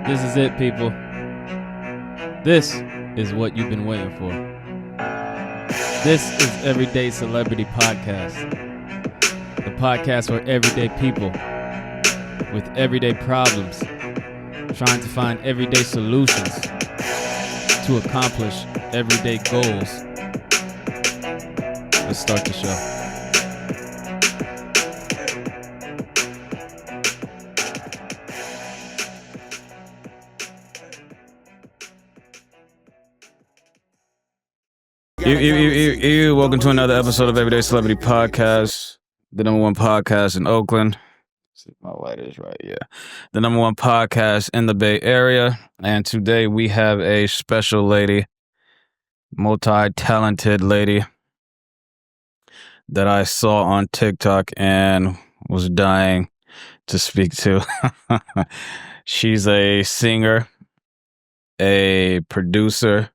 This is it, people. This is what you've been waiting for. This is Everyday Celebrity Podcast. The podcast for everyday people with everyday problems, trying to find everyday solutions to accomplish everyday goals. Let's start the show. Welcome to another episode of Everyday Celebrity Podcast, the number one podcast in Oakland. See if my light is right, yeah. The number one podcast in the Bay Area. And today we have a special lady, multi-talented lady that I saw on TikTok and was dying to speak to. She's a singer, a producer,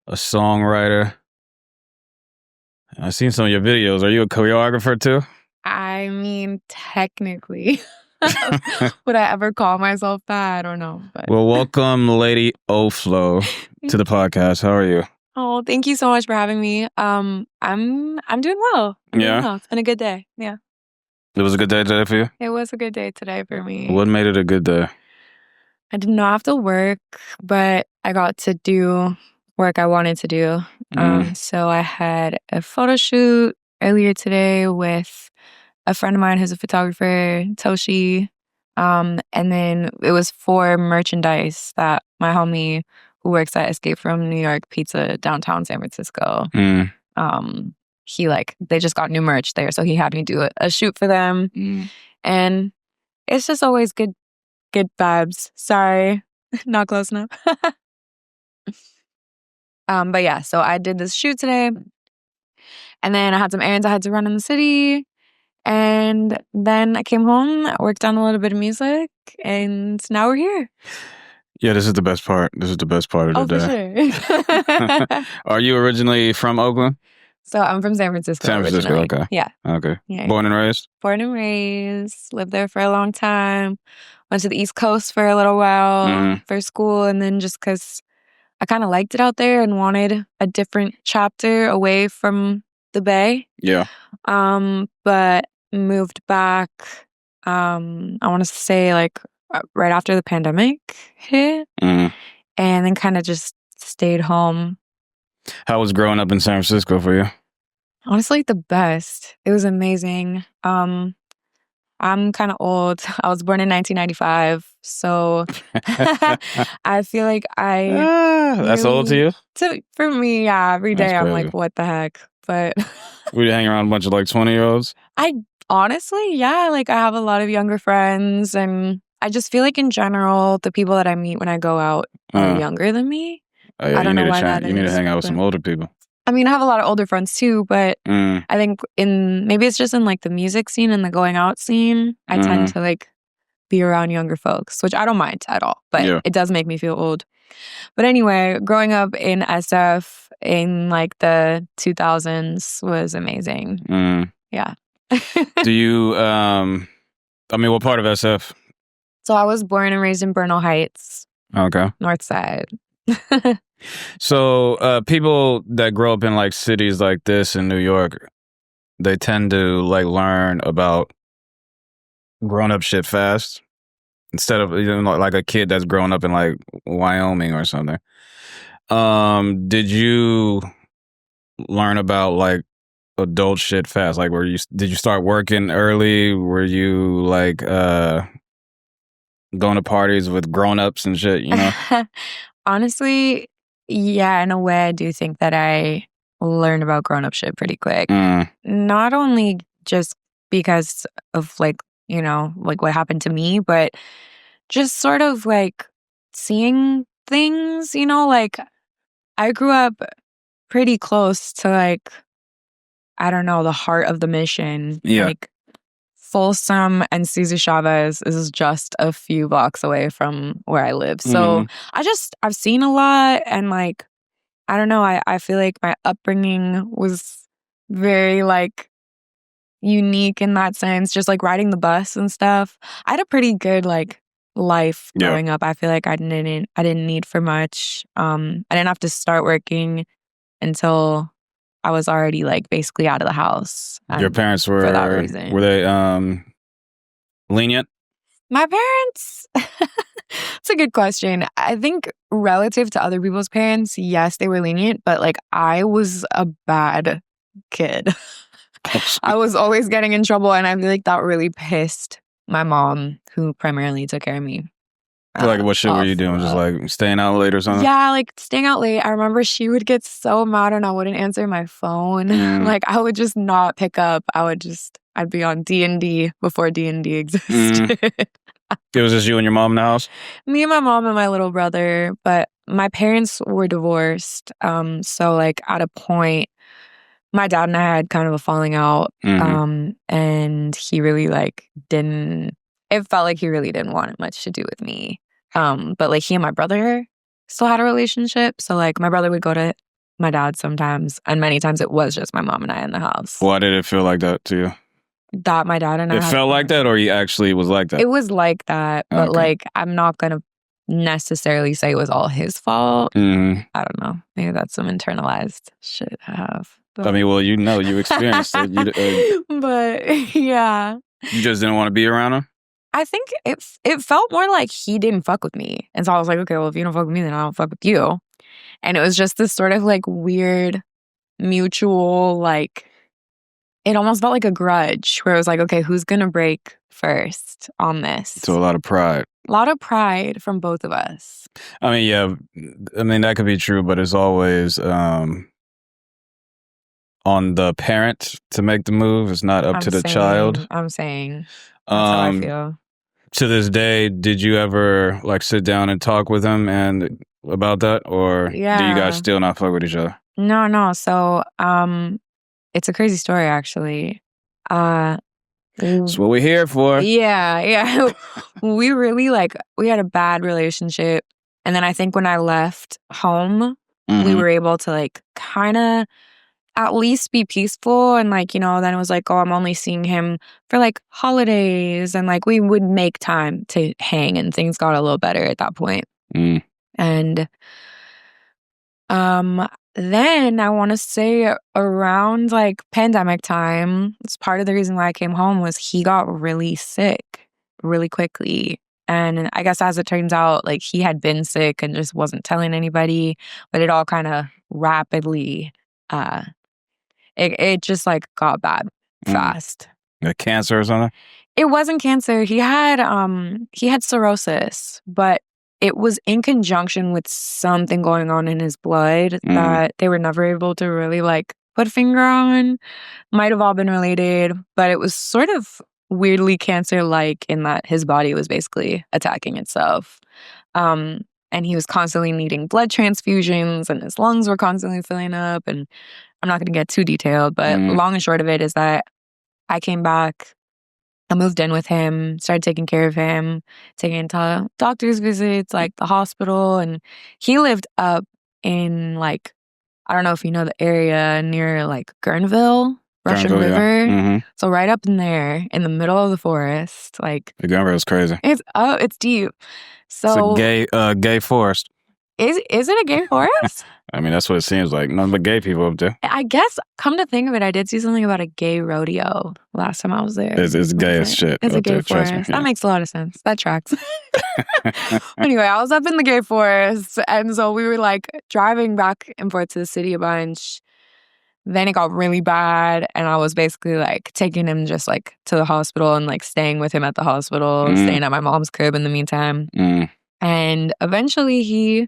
a songwriter. I've seen some of your videos. Are you a choreographer too? I mean, technically. Would I ever call myself that? I don't know. But. Well, welcome Lady OFLO to the podcast. How are you? Oh, thank you so much for having me. I'm doing well. Yeah? Doing well. It's been a good day. Yeah. It was a good day today for you? It was a good day today for me. What made it a good day? I did not have to work, but I got to do work I wanted to do. So I had a photo shoot earlier today with a friend of mine who's a photographer, Toshi. And then it was for merchandise that my homie who works at Escape from New York Pizza downtown San Francisco. They just got new merch there, so he had me do a shoot for them. And it's just always good vibes. Sorry, not close enough. But yeah, so I did this shoot today, and then I had some errands I had to run in the city, and then I came home, I worked on a little bit of music, and now we're here. Yeah, this is the best part. This is the best part of the day. For sure. Are you originally from Oakland? So I'm from San Francisco. San Francisco, originally. okay. Yeah. Okay. Yeah. Born and raised? Born and raised. Lived there for a long time. Went to the East Coast for a little while for school, and then just because I kind of liked it out there and wanted a different chapter away from the Bay. Yeah. But moved back, I want to say right after the pandemic hit, and then kind of just stayed home. How was growing up in San Francisco for you? Honestly, the best. It was amazing. I'm kind of old. I was born in 1995, so I feel like that's old to you? For me, yeah. Every day That's I'm crazy. like, what the heck? But We hang around a bunch of 20-year-olds? Honestly, yeah. I have a lot of younger friends, and I just feel like in general, the people that I meet when I go out are younger than me. Oh, yeah, I don't know why that You need to is, hang out with but- some older people. I mean, I have a lot of older friends too, but I think maybe it's just in the music scene and the going out scene, I tend to be around younger folks, which I don't mind at all, but it does make me feel old. But anyway, growing up in SF in the 2000s was amazing. Yeah. Do you, what part of SF? So I was born and raised in Bernal Heights. Okay. North Side. So people that grow up in cities like this in New York, they tend to learn about grown-up shit fast instead of like a kid that's grown up in Wyoming or something. Did you learn about adult shit fast? Did you start working early? Were you going to parties with grown-ups and shit, Honestly, yeah, in a way I do think that I learned about grown-up shit pretty quick. Not only just because of what happened to me, but just sort of seeing things, I grew up pretty close to I don't know, the heart of the mission. Yeah. Folsom and Cesar Chavez is just a few blocks away from where I live. So I've seen a lot, and I don't know, I feel like my upbringing was very unique in that sense, just riding the bus and stuff. I had a pretty good life growing up. I feel like I didn't need for much. I didn't have to start working until I was already like basically out of the house. Your parents for that reason. were they lenient? My parents, it's a good question. I think relative to other people's parents, yes, they were lenient, but like I was a bad kid. I was always getting in trouble, and I feel like that really pissed my mom, who primarily took care of me. Like, what shit were you doing? Just like staying out late or something? Yeah, like staying out late. I remember she would get so mad and I wouldn't answer my phone. Like I would just not pick up. I'd be on D&D before D&D existed. It was just you and your mom in the house? Me and my mom and my little brother, but my parents were divorced. So like at a point, my dad and I had kind of a falling out. And he really it felt like he really didn't want much to do with me. But like he and my brother still had a relationship. So like my brother would go to my dad sometimes, and many times it was just my mom and I in the house. Why did it feel like that to you? That my dad and I. It felt like that, or he actually was like that? It was like that, but like I'm not gonna necessarily say it was all his fault. I don't know. Maybe that's some internalized shit I have. But, I mean, well, you experienced it. But yeah. You just didn't want to be around him? I think it felt more like he didn't fuck with me. And so I was like, okay, well, if you don't fuck with me, then I don't fuck with you. And it was just this sort of like weird mutual, like, it almost felt like a grudge where it was like, okay, who's going to break first on this? So a lot of pride. A lot of pride from both of us. I mean, yeah. I mean, that could be true, but it's always on the parent to make the move. It's not up to the child. I'm saying. That's how I feel. To this day, did you ever like sit down and talk with him and about that? Or do you guys still not fuck with each other? No. So it's a crazy story, actually. That's what we're here for. Yeah. We really we had a bad relationship. And then I think when I left home, we were able to like kind of at least be peaceful. And like, then it was like, oh, I'm only seeing him for like holidays. And like we would make time to hang, and things got a little better at that point. And then I want to say around like pandemic time, it's part of the reason why I came home was he got really sick really quickly. And I guess as it turns out, like he had been sick and just wasn't telling anybody, but it all kind of rapidly, it just like got bad fast. Like cancer or something? It wasn't cancer. He had cirrhosis, but it was in conjunction with something going on in his blood that they were never able to really like put a finger on. Might have all been related, but it was sort of weirdly cancer-like in that his body was basically attacking itself. And he was constantly needing blood transfusions, and his lungs were constantly filling up. And I'm not going to get too detailed, but long and short of it is that I came back. I moved in with him, started taking care of him, taking him to doctor's visits, like the hospital. And he lived up in like, I don't know if you know the area near like Guerneville, Russian River. Yeah. So right up in there, in the middle of the forest, like the Guerneville is crazy. It's deep. So it's a gay forest. Is it a gay forest? I mean, that's what it seems like. None but gay people up there. I guess, come to think of it, I did see something about a gay rodeo last time I was there. It's gay as shit. It's a gay forest. That makes a lot of sense. That tracks. Anyway, I was up in the gay forest, and so we were like driving back and forth to the city a bunch. Then it got really bad, and I was basically like taking him just like to the hospital and like staying with him at the hospital, staying at my mom's crib in the meantime. And eventually he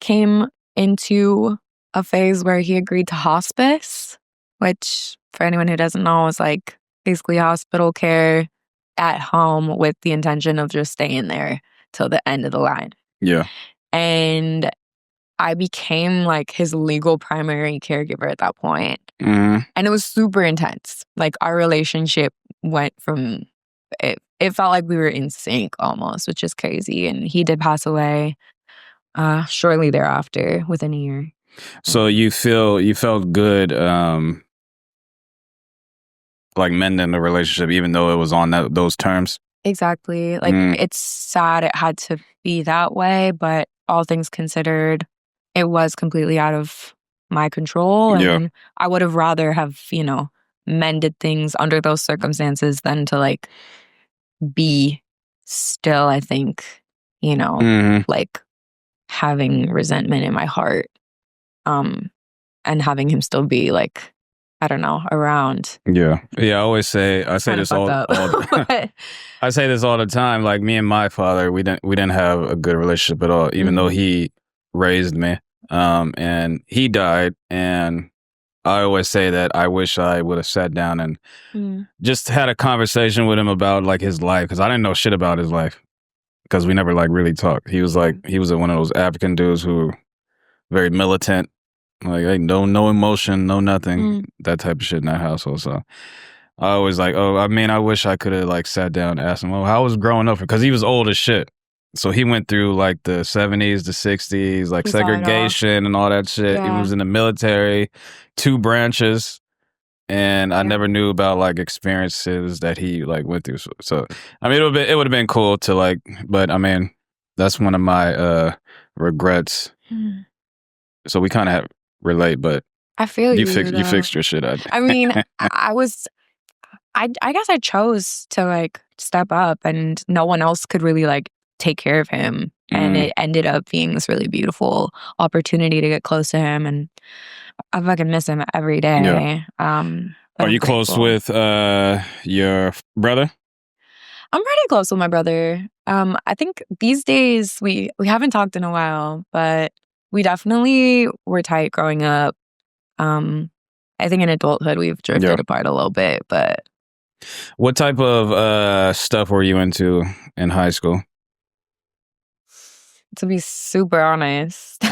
came into a phase where he agreed to hospice, which for anyone who doesn't know is like basically hospital care at home with the intention of just staying there till the end of the line. Yeah. And I became like his legal primary caregiver at that point. And it was super intense. Like our relationship went from, it felt like we were in sync almost, which is crazy. And he did pass away shortly thereafter, within a year. So you felt good like mending the relationship, even though it was on those terms? Exactly. Like, it's sad it had to be that way, but all things considered, it was completely out of my control. And I would have rather have, mended things under those circumstances than to like be still, I think, like having resentment in my heart. And having him still be like, I don't know, around. Yeah. I always say, I say this all I say this all the time. Like, me and my father, we didn't have a good relationship at all, even though he raised me. And he died, and I always say that I wish I would have sat down and just had a conversation with him about like his life, because I didn't know shit about his life, because we never like really talked. He was like, he was one of those African dudes who were very militant, like no emotion, no nothing, that type of shit in that household. So I always like, I wish I could have like sat down and asked him, how was growing up? Because he was old as shit. So he went through like the 70s, the 60s, like segregation and all that shit. He was in the military, 2 branches. And I never knew about like experiences that he like went through. So I mean, it would have been cool to like, but I mean, that's one of my regrets. So we kind of relate, but I feel you fixed your shit. I mean, I guess I chose to like step up, and no one else could really like take care of him. And it ended up being this really beautiful opportunity to get close to him, and I fucking miss him every day. Are you close with your brother? I'm pretty close with my brother. I think these days we haven't talked in a while, but we definitely were tight growing up. I think in adulthood we've drifted apart a little bit, but. What type of stuff were you into in high school? To be super honest,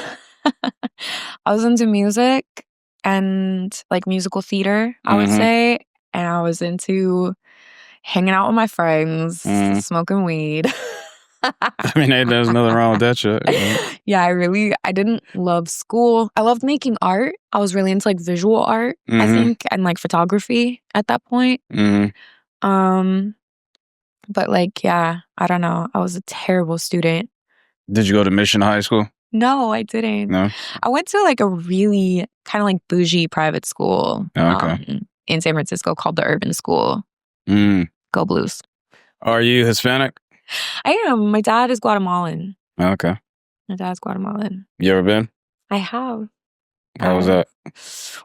I was into music and like musical theater, I would say. And I was into hanging out with my friends, smoking weed. I mean, there's nothing wrong with that shit. Yeah, I didn't love school. I loved making art. I was really into like visual art, I think, and like photography at that point. But like, yeah, I don't know. I was a terrible student. Did you go to Mission High School? No, I didn't. No? I went to like a really kind of like bougie private school in San Francisco called the Urban School. Go Blues. Are you Hispanic? I am. My dad is Guatemalan. Okay. My dad's Guatemalan. You ever been? I have. How was that?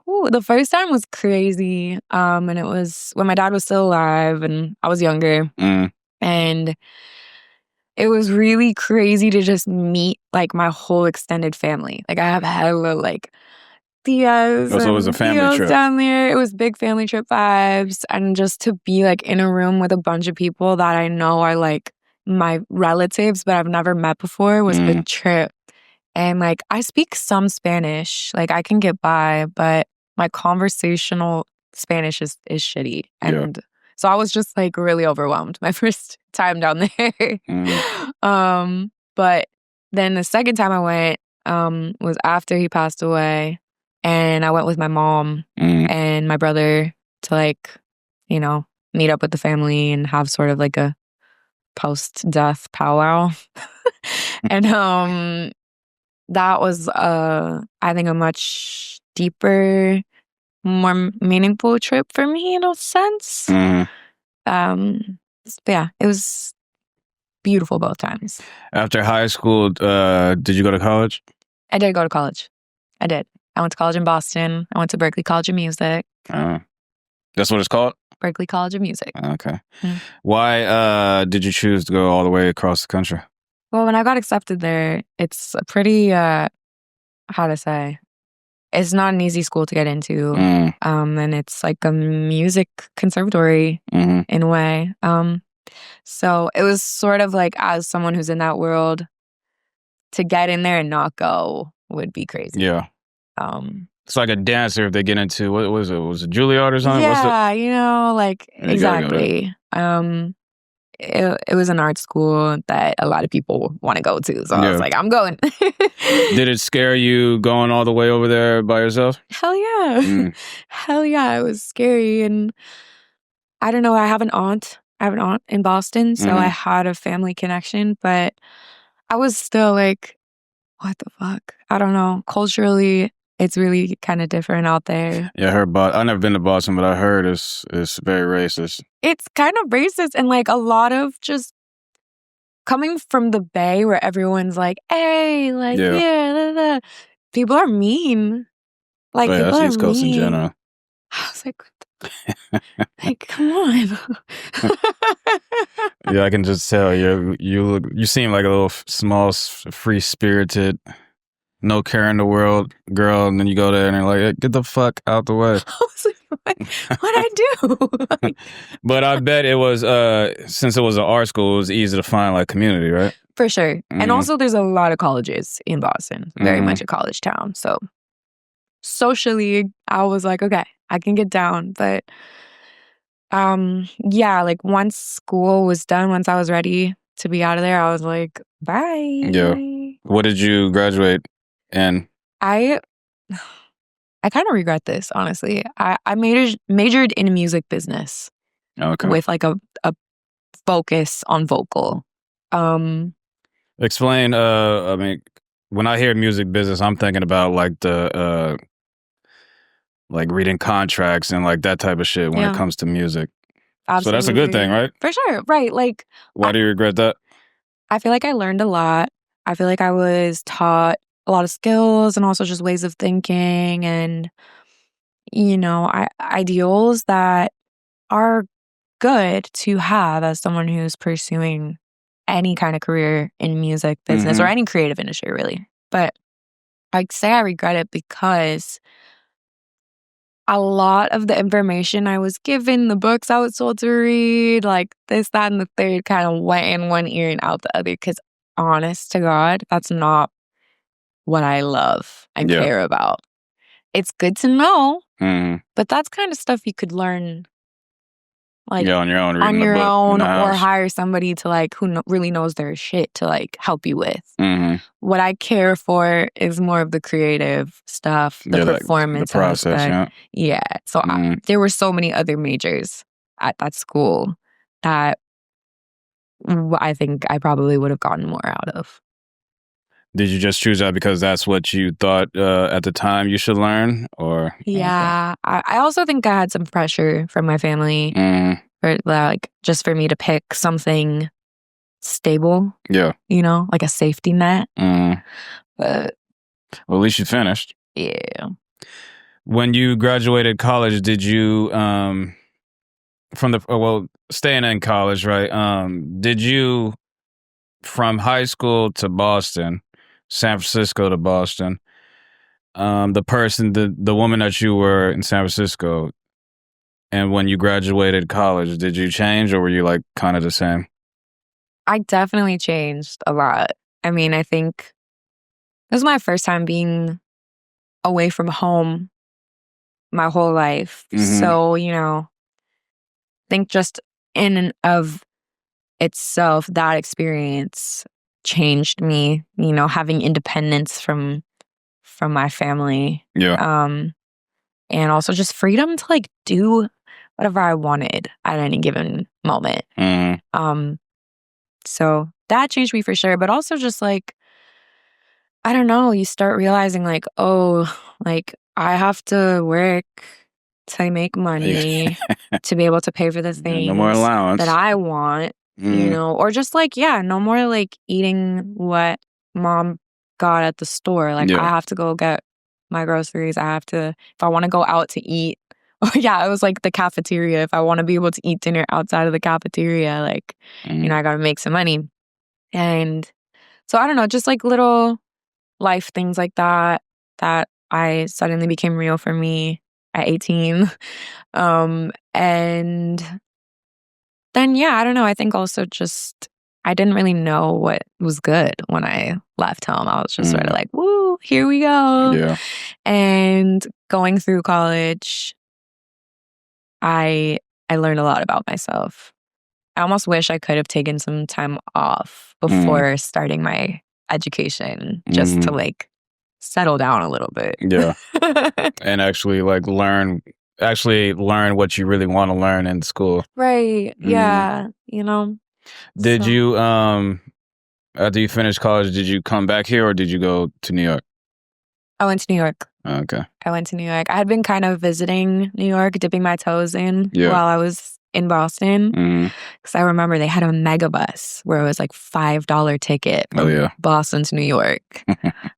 Ooh, the first time was crazy. And it was when my dad was still alive and I was younger. And it was really crazy to just meet like my whole extended family. Like I have hella like tias. So it was a family trip down there. It was big family trip vibes. And just to be like in a room with a bunch of people that I know are like my relatives, but I've never met before was a trip. And like I speak some Spanish. Like I can get by, but my conversational Spanish is shitty. And so I was just like really overwhelmed my first time down there. But then the second time I went was after he passed away. And I went with my mom and my brother to like, meet up with the family and have sort of like a post-death powwow. And that was, I think, a much deeper, more meaningful trip for me in a sense. But yeah, it was beautiful both times. After high school, did you go to college? I did go to college. I did. I went to college in Boston. I went to Berklee College of Music. That's what it's called? Berklee College of Music. Okay. Why did you choose to go all the way across the country? Well, when I got accepted there, it's a pretty, how to say, it's not an easy school to get into. And it's like a music conservatory in a way. So it was sort of like, as someone who's in that world, to get in there and not go would be crazy. Yeah. It's like a dancer if they get into, what was it? Was it Juilliard or something? Yeah, like, exactly. It was an art school that a lot of people want to go to. So I was like, I'm going. Did it scare you going all the way over there by yourself? Hell yeah. Hell yeah. It was scary. And I don't know. I have an aunt I have an aunt in Boston, so I had a family connection, but I was still like, what the fuck? I don't know. Culturally, it's really kind of different out there. Yeah, I heard I've never been to Boston, but I heard it's very racist. It's kind of racist, and like a lot of just coming from the Bay where everyone's like, hey, like, yeah. People are mean. Like, people that's are East Coast mean. in general. I was like, like, come on. Yeah, I can just tell you seem like a little small, free-spirited, no care in the world girl, and then you go there and they're like, hey, get the fuck out the way. I was like, what'd I do? But I bet it was, since it was an art school, it was easy to find like community, right? For sure. And also there's a lot of colleges in Boston, very much a college town. So socially, I was like, okay, I can get down. But yeah, like once school was done, once I was ready to be out of there, I was like, bye. Yeah. What did you graduate in? I kind of regret this, honestly. I majored in music business. Okay. With like a focus on vocal. Explain, I mean, when I hear music business, I'm thinking about like the like reading contracts and like that type of shit when it comes to music. Absolutely. So that's a good thing, right? For sure. Right. Like, why do you regret that? I feel like I learned a lot. I feel like I was taught a lot of skills and also just ways of thinking and, you know, ideals that are good to have as someone who's pursuing any kind of career in music business or any creative industry, really. But I'd say I regret it because a lot of the information I was given, the books I was told to read, like this, that, and the third kind of went in one ear and out the other. Because honest to God, that's not what I love and care about. It's good to know, but that's kind of stuff you could learn like on your own, on your own, or hire somebody to like who really knows their shit to like help you with. What I care for is more of the creative stuff, the performance, the process. So there were so many other majors at that school that I think I probably would have gotten more out of. Did you just choose that because that's what you thought at the time you should learn, or? Yeah, I also think I had some pressure from my family, for like just for me to pick something stable. Yeah, you know, like a safety net. But well, at least you finished. Yeah. When you graduated college, did you staying in college, right? Did you from high school to Boston? San Francisco to Boston. The woman that you were in San Francisco, and when you graduated college, did you change or were you like kind of the same? I definitely changed a lot. I mean, I think this was my first time being away from home my whole life. So, you know, I think just in and of itself, that experience changed me, you know, having independence from my family. And also just freedom to like do whatever I wanted at any given moment. So that changed me for sure. But also just like, I don't know, you start realizing like, oh, like I have to work to make money to be able to pay for the things no more allowance that I want. You know, or just like, no more like eating what mom got at the store. Like I have to go get my groceries. I have to, if I want to go out to eat. It was like the cafeteria. If I want to be able to eat dinner outside of the cafeteria, like, you know, I got to make some money. And so I don't know, just like little life things like that I suddenly became real for me at 18. And then, I don't know. I think also just, I didn't really know what was good when I left home. I was just sort of like, woo, here we go. Yeah. And going through college, I learned a lot about myself. I almost wish I could have taken some time off before starting my education just to like settle down a little bit. Yeah. And actually like learn actually learn what you really want to learn in school. Right. Yeah. Did So- you after you finished college, did you come back here or did you go to New York? I went to New York. Okay. I went to New York. I had been kind of visiting New York, dipping my toes in while I was in Boston. Because I remember they had a mega bus where it was like $5 ticket from Boston to New York.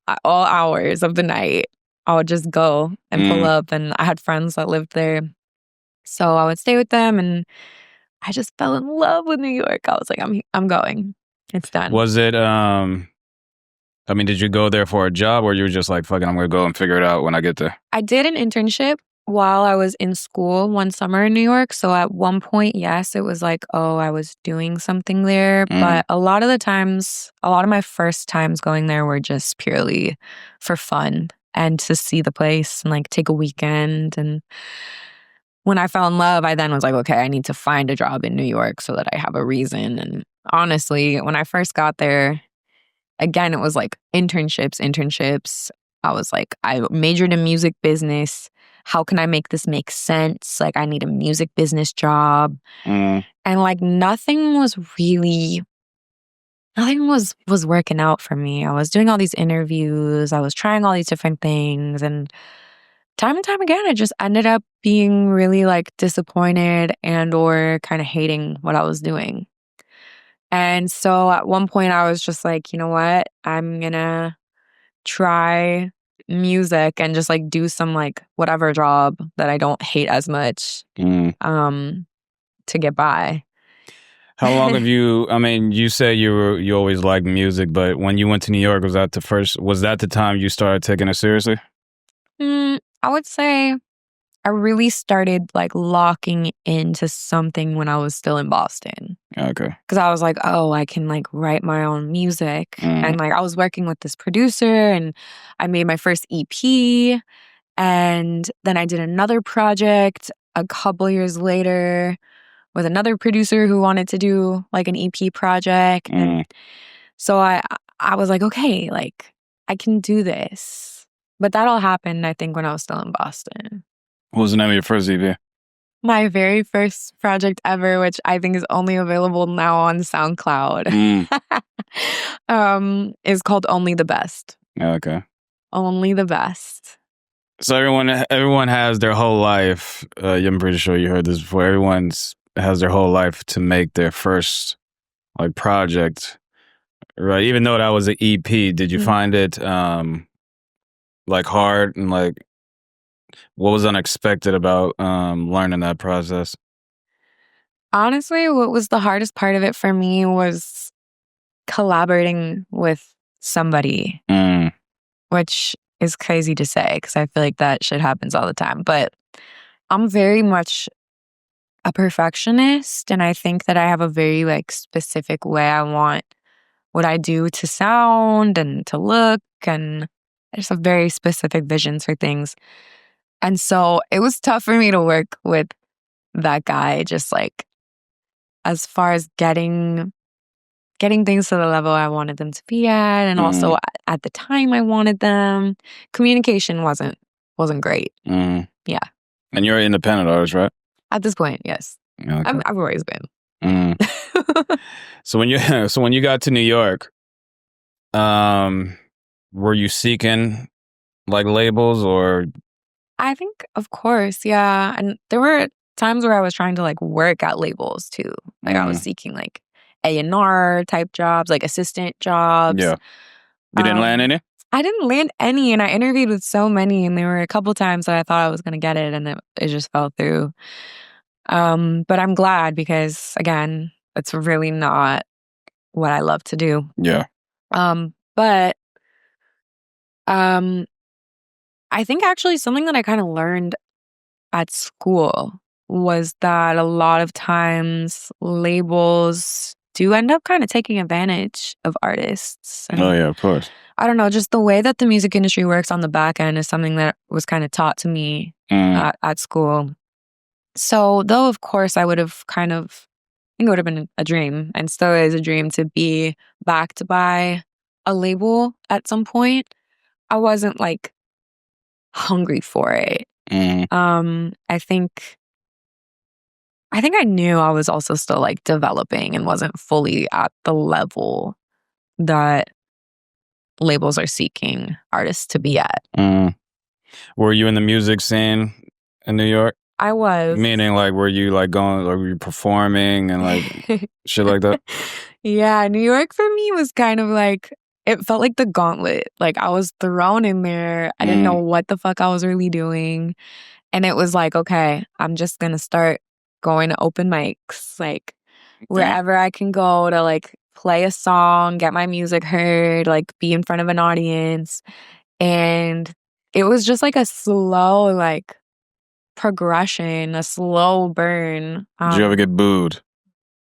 At all hours of the night, I would just go and pull up. And I had friends that lived there. So I would stay with them. And I just fell in love with New York. I was like, I'm going. It's done. Was it, did you go there for a job or you were just like, fuck it, I'm going to go and figure it out when I get there? I did an internship while I was in school one summer in New York. So at one point, yes, it was like, oh, I was doing something there. But a lot of the times, a lot of my first times going there were just purely for fun and to see the place and like take a weekend. And when I fell in love, I then was like, okay, I need to find a job in New York so that I have a reason. And honestly, when I first got there, again, it was like internships. I was like, I majored in music business. How can I make this make sense? Like, I need a music business job. And like nothing was working out for me. I was doing all these interviews. I was trying all these different things. And time again, I just ended up being really like disappointed and or kind of hating what I was doing. And so at one point I was just like, you know what? I'm gonna try music and just like do some like whatever job that I don't hate as much to get by. How long have you, you say you always liked music, but when you went to New York, was that the time you started taking it seriously? I would say I really started like locking into something when I was still in Boston. Okay. Because I was like, oh, I can like write my own music. And like I was working with this producer and I made my first EP. And then I did another project a couple years later with another producer who wanted to do like an EP project. And so I was like, okay, like I can do this. But that all happened, I think, when I was still in Boston. What was the name of your first EP? My very first project ever, which I think is only available now on SoundCloud, is called Only the Best. Okay. Only the Best. So everyone has their whole life. I'm pretty sure you heard this before. Everyone has their whole life to make their first like project, right? Even though that was an EP, did you find it like hard and like what was unexpected about learning that process? Honestly, what was the hardest part of it for me was collaborating with somebody, which is crazy to say because I feel like that shit happens all the time. But I'm very much a perfectionist, and I think that I have a very like specific way I want what I do to sound and to look, and I just have very specific visions for things. And so it was tough for me to work with that guy, just like as far as getting things to the level I wanted them to be at, and also at the time I wanted them. Communication wasn't great. Yeah. And you're an independent artist, right? At this point, yes. Okay. I've always been. So when you got to New York, were you seeking like labels or? I think, of course, yeah. And there were times where I was trying to like work at labels too. Like I was seeking like A&R type jobs, like assistant jobs. Yeah. You didn't land any? I didn't land any, and I interviewed with so many, and there were a couple times that I thought I was going to get it, and it just fell through. But I'm glad because, again, it's really not what I love to do. Yeah. But I think actually something that I kind of learned at school was that a lot of times labels do end up kind of taking advantage of artists. Oh, yeah, of course. I don't know, just the way that the music industry works on the back end is something that was kind of taught to me at school. So though, of course, I think it would have been a dream and still is a dream to be backed by a label at some point. I wasn't like hungry for it. I think I knew I was also still like developing and wasn't fully at the level that labels are seeking artists to be at. Were you in the music scene in New York? I was. Meaning, like, were you like going, like, were you performing and like shit like that? Yeah, New York for me was kind of like, it felt like the gauntlet. Like I was thrown in there. I didn't know what the fuck I was really doing. And it was like, okay, I'm just gonna start going to open mics, like wherever I can go to like play a song, get my music heard, like be in front of an audience. And it was just like a slow, like progression, a slow burn. Did you ever get booed?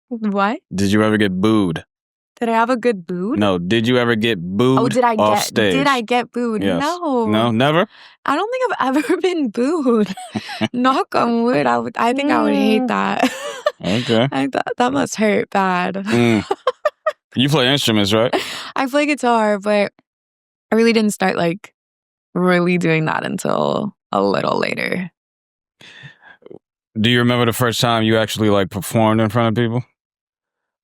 What? Did you ever get booed? Did I have a good booed? No. Did you ever get booed did I get booed? Yes. No. No, never? I don't think I've ever been booed. Knock on wood. I think I would hate that. Okay. That must hurt bad. You play instruments, right? I play guitar, but I really didn't start like really doing that until a little later. Do you remember the first time you actually like performed in front of people?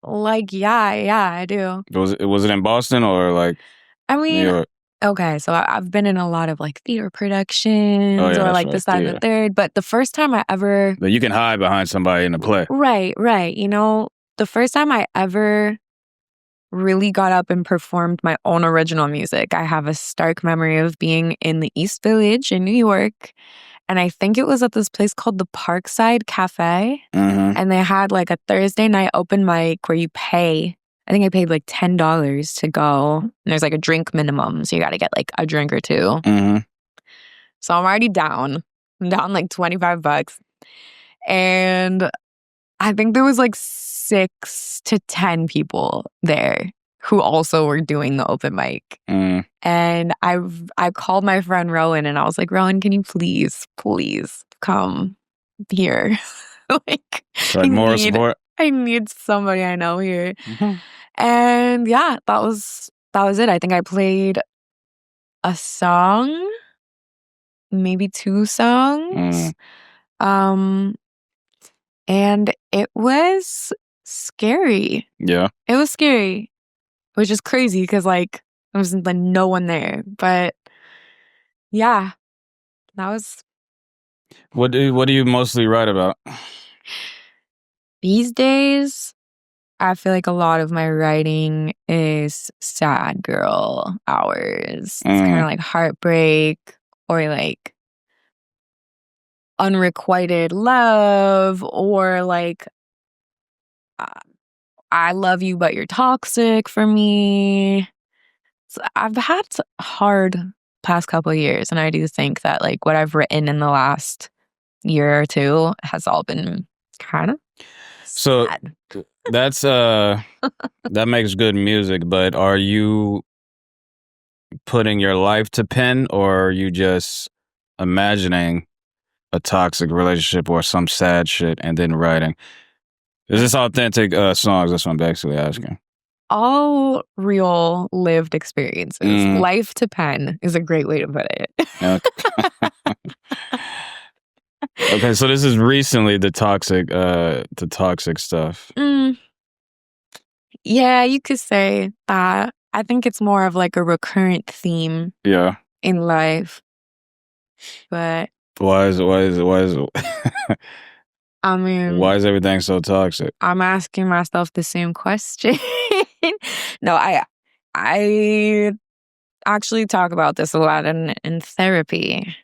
Like, yeah, I do. Was it in Boston or like New York? Okay, so I've been in a lot of like theater productions or like this, that, and the third. But the first time I ever... But you can hide behind somebody in a play. Right. You know, the first time I ever really got up and performed my own original music, I have a stark memory of being in the East Village in New York. And I think it was at this place called the Parkside Cafe. And they had like a Thursday night open mic where you pay. I think I paid like $10 to go. And there's like a drink minimum. So you got to get like a drink or two. So I'm already down. I'm down like $25. And I think there was like 6 to 10 people there who also were doing the open mic. And I called my friend Rowan and I was like, Rowan, can you please come here? Like more support. I need somebody I know here. And yeah, that was it. I think I played a song, maybe 2 songs. And it was scary. Yeah. It was scary, which is crazy because like there was like no one there. But yeah, that was... What do you mostly write about? These days, I feel like a lot of my writing is sad girl hours. It's kind of like heartbreak or like unrequited love or like I love you but you're toxic for me. So I've had hard past couple of years, and I do think that like what I've written in the last year or 2 has all been kind of sad. So that's that makes good music, but are you putting your life to pen, or are you just imagining a toxic relationship or some sad shit and then writing? Is this authentic songs? That's what I'm basically asking. All real lived experiences. Life to pen is a great way to put it. Okay, so this is recently the toxic stuff. Yeah, you could say that. I think it's more of like a recurrent theme. Yeah. In life. But why is it? I mean, why is everything so toxic? I'm asking myself the same question. No, I actually talk about this a lot in therapy.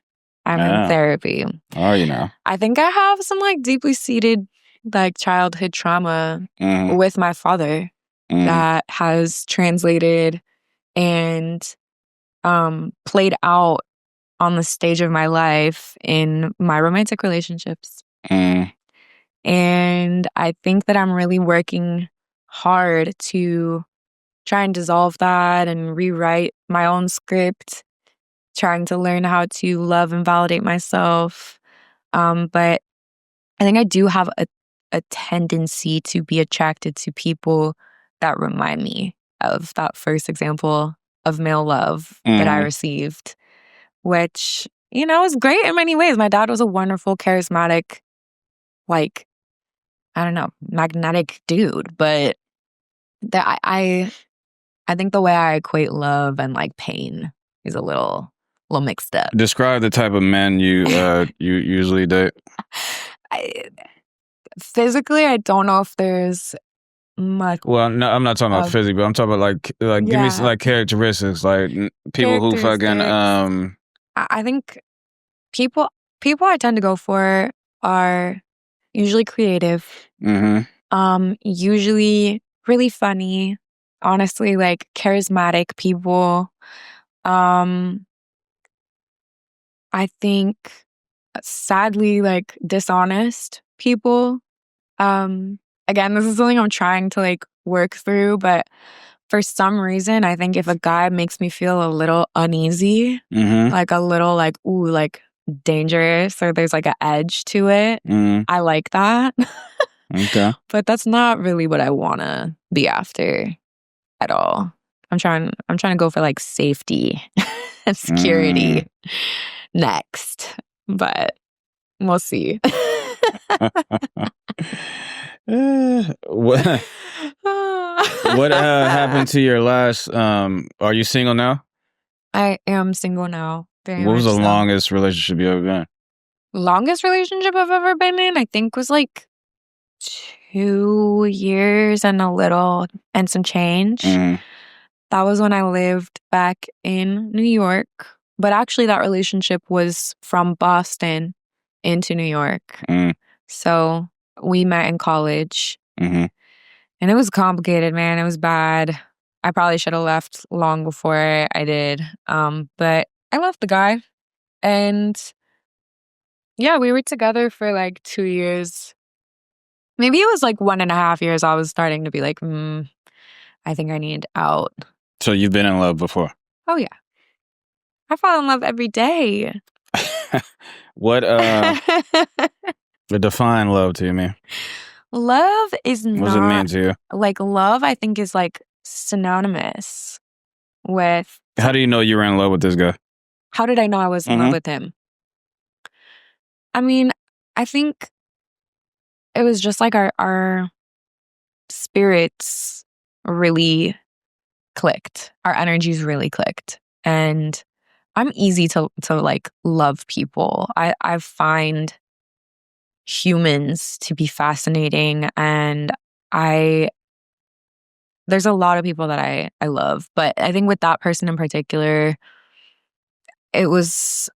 I'm in therapy. Are you now? I think I have some like deeply seated like childhood trauma with my father that has translated and played out on the stage of my life in my romantic relationships. And I think that I'm really working hard to try and dissolve that and rewrite my own script, trying to learn how to love and validate myself. But I think I do have a tendency to be attracted to people that remind me of that first example of male love that I received, which you know, it was great in many ways. My dad was a wonderful, charismatic, like, I don't know, magnetic dude. But I think the way I equate love and like pain is a little mixed up. Describe the type of men you you usually date. Physically, I don't know if there's much. Well, no, I'm not talking about physically, but I'm talking about like give me some, like, characteristics, like people who fucking I think people I tend to go for are usually creative. Usually really funny. Honestly, like charismatic people. I think sadly, like dishonest people. Again, this is something I'm trying to like work through, but for some reason, I think if a guy makes me feel a little uneasy, like a little like, ooh, like dangerous, or there's like an edge to it, I like that. Okay. But that's not really what I want to be after at all. I'm trying to go for like safety and security next, but we'll see. What happened to your last are you single now? I am single now. What was the longest relationship you ever been? Longest relationship I've ever been in, I think, was like 2 years and some change. That was when I lived back in New York. But actually that relationship was from Boston into New York. So we met in college. And it was complicated, man. It was bad. I probably should have left long before I did. But I left the guy. And yeah, we were together for like 2 years. Maybe it was like 1.5 years. I was starting to be like, I think I need out. So you've been in love before? Oh, yeah. I fall in love every day. What define love to you, man? Love is not... What does it mean to you? Like, love, I think, is like synonymous with... How do you know you were in love with this guy? How did I know I was in love with him? I mean, I think it was just like our spirits really clicked. Our energies really clicked. And I'm easy to like love people. I find humans to be fascinating, and there's a lot of people that I love, but I think with that person in particular, it was,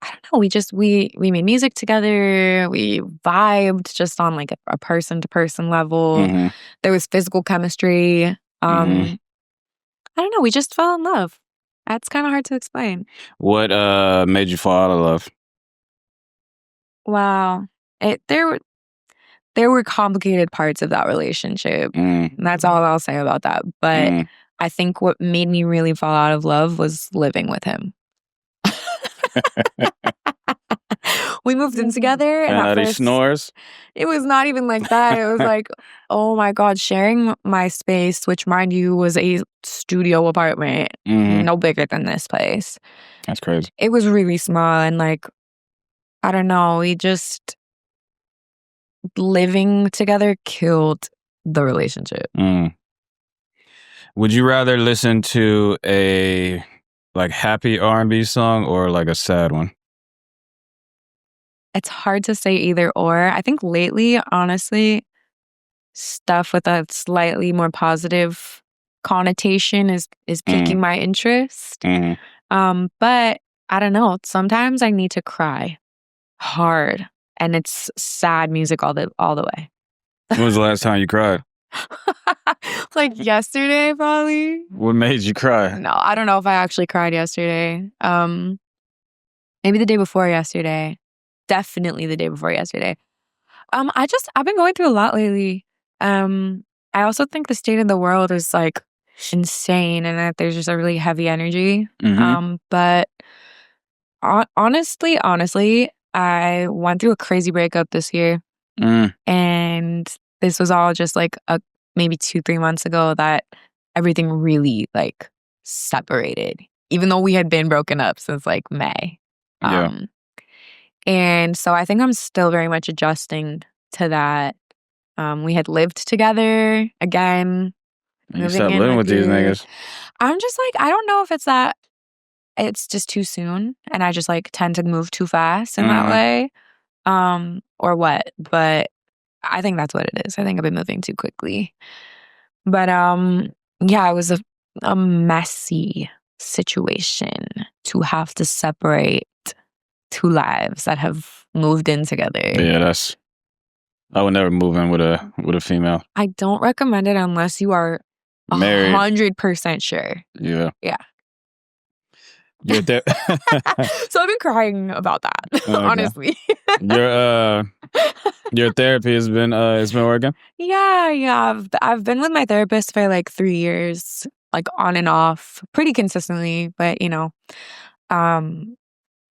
I don't know, we made music together, we vibed just on like a person to person level. There was physical chemistry. I don't know, we just fell in love. That's kind of hard to explain. What made you fall out of love? Wow. There were complicated parts of that relationship. That's all I'll say about that. But I think what made me really fall out of love was living with him. We moved in together. And at first, he snores? It was not even like that. It was like, oh my God, sharing my space, which mind you was a studio apartment, no bigger than this place. That's crazy. It was really small, and like, I don't know, we just... living together killed the relationship. Would you rather listen to a like happy R&B song or like a sad one? It's hard to say either or. I think lately, honestly, stuff with a slightly more positive connotation is piquing my interest. But I don't know. Sometimes I need to cry hard, and it's sad music all the way. When was the last time you cried? Like yesterday, probably. What made you cry? No, I don't know if I actually cried yesterday. Maybe the day before yesterday. Definitely the day before yesterday. I've been going through a lot lately. I also think the state of the world is like insane, and that there's just a really heavy energy. But honestly, I went through a crazy breakup this year. And this was all just like maybe 2-3 months ago that everything really like separated. even though we had been broken up since like May. Yeah. And so I think I'm still very much adjusting to that. We had lived together again. You stopped living with these niggas. I'm just like, I don't know if it's that it's just too soon and I just like tend to move too fast in that way. Or what. But I think that's what it is. I think I've been moving too quickly. But yeah, it was a messy situation to have to separate two lives that have moved in together. Yeah, I would never move in with a female. I don't recommend it unless you are married. 100% sure. Yeah. Yeah. You're there. So I've been crying about that, honestly. Your therapy has been working? Yeah. I've been with my therapist for like 3 years, like on and off, pretty consistently, but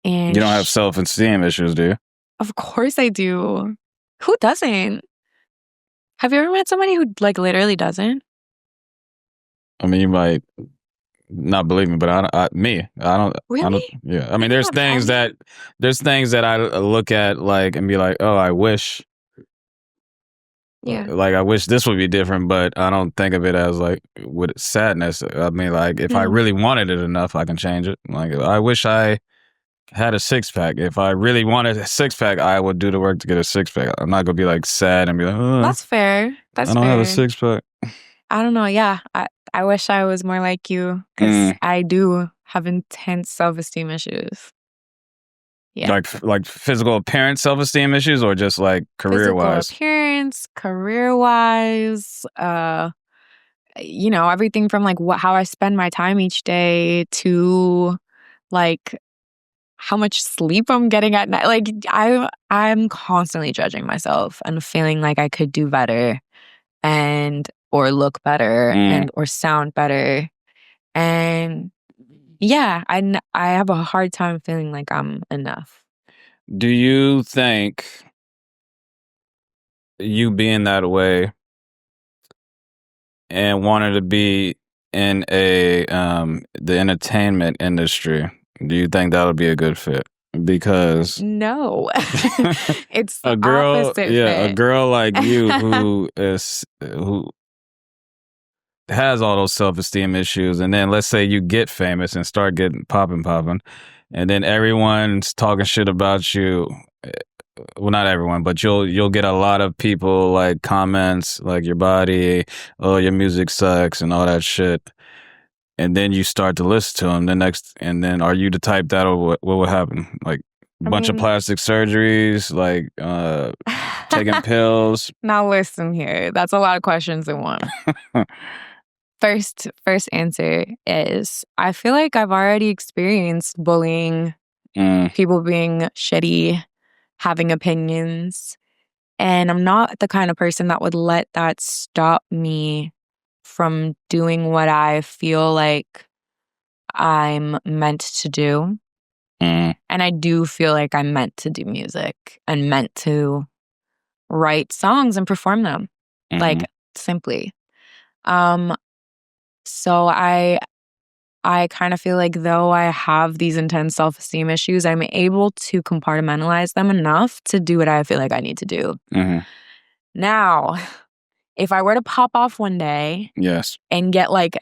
and you don't have self-esteem issues, do you? Of course I do. Who doesn't? Have you ever met somebody who like literally doesn't? I mean, you might not believe me, but I don't. Really? Yeah. I mean, there's things that I look at like and be like, oh, I wish. Yeah. Like I wish this would be different, but I don't think of it as like with sadness. I mean, like if I really wanted it enough, I can change it. Like I wish I had a 6-pack. If I really wanted a 6-pack, I would do the work to get a 6-pack. I'm not gonna be like sad and be like, oh, that's fair. I don't have a 6-pack. I don't know. Yeah, I wish I was more like you because I do have intense self-esteem issues. Yeah, like physical appearance self-esteem issues, or just like career-wise. Physical appearance, career-wise. Everything from like how I spend my time each day to like how much sleep I'm getting at night. Like I'm constantly judging myself and feeling like I could do better or look better or sound better. And yeah, I have a hard time feeling like I'm enough. Do you think you being that way and wanting to be in the entertainment industry, do you think that'll be a good fit? Because no, it's a girl, opposite a fit. girl like you who has all those self-esteem issues, and then let's say you get famous and start getting popping, and then everyone's talking shit about you. Well, not everyone, but you'll get a lot of people like comments like your body, oh, your music sucks and all that shit. And then you start to listen to them and then are you the type that'll what will happen? Like a bunch of plastic surgeries, like taking pills. Now listen here. That's a lot of questions in one. First answer is I feel like I've already experienced bullying, people being shitty, having opinions, and I'm not the kind of person that would let that stop me from doing what I feel like I'm meant to do. And I do feel like I'm meant to do music and meant to write songs and perform them, like simply. So I kind of feel like though I have these intense self-esteem issues, I'm able to compartmentalize them enough to do what I feel like I need to do. Now, if I were to pop off one day and get like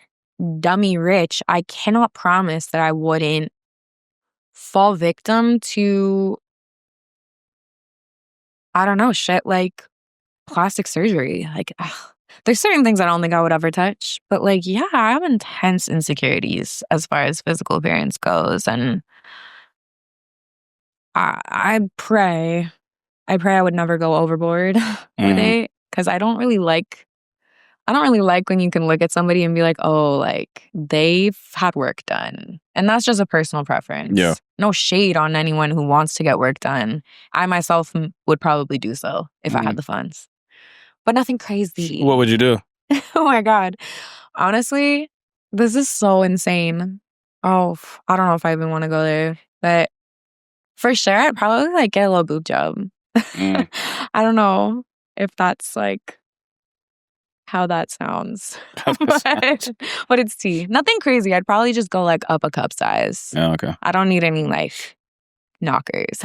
dummy rich, I cannot promise that I wouldn't fall victim to, I don't know, shit like plastic surgery. Like, there's certain things I don't think I would ever touch. But like, yeah, I have intense insecurities as far as physical appearance goes. And I pray I would never go overboard with it. Because I don't really like when you can look at somebody and be like, oh, like they've had work done. And that's just a personal preference. Yeah. No shade on anyone who wants to get work done. I myself would probably do so if I had the funds. But nothing crazy. What would you do? Oh my God. Honestly, this is so insane. Oh, I don't know if I even want to go there. But for sure, I'd probably like get a little boob job. I don't know if that's like how that sounds. But it's tea. Nothing crazy. I'd probably just go like up a cup size. Yeah, okay. I don't need any like knockers.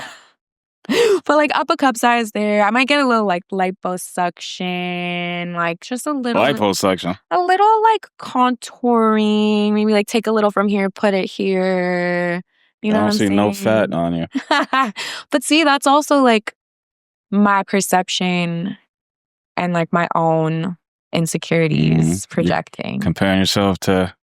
But like up a cup size there. I might get a little like liposuction, like just a little Liposuction. A little like contouring. Maybe like take a little from here, put it here. You know I what don't I'm see saying? no fat on you. But see, that's also like my perception and like my own insecurities projecting. You're comparing yourself to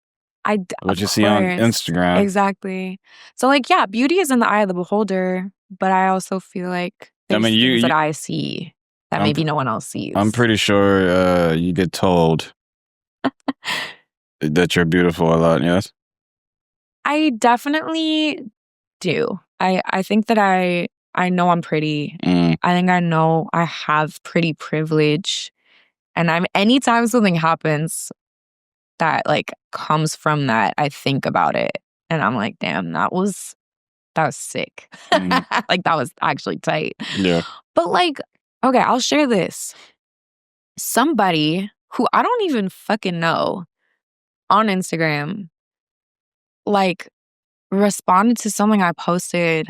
what you see on Instagram. Exactly. So like, yeah, beauty is in the eye of the beholder, but I also feel like there's things that I see that maybe no one else sees. I'm pretty sure you get told that you're beautiful a lot, yes? I definitely do. I think that I know I'm pretty. I think I know I have pretty privilege. And anytime something happens that like comes from that, I think about it. And I'm like, damn, that was sick. Like that was actually tight. Yeah. But like, okay, I'll share this. Somebody who I don't even fucking know on Instagram, like, responded to something I posted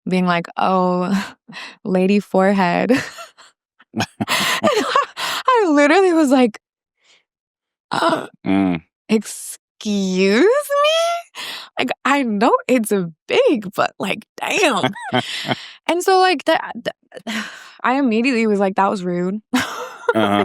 being like, oh, lady forehead. I literally was like, excuse me? Like, I know it's big, but like, damn. And so like I immediately was like, that was rude.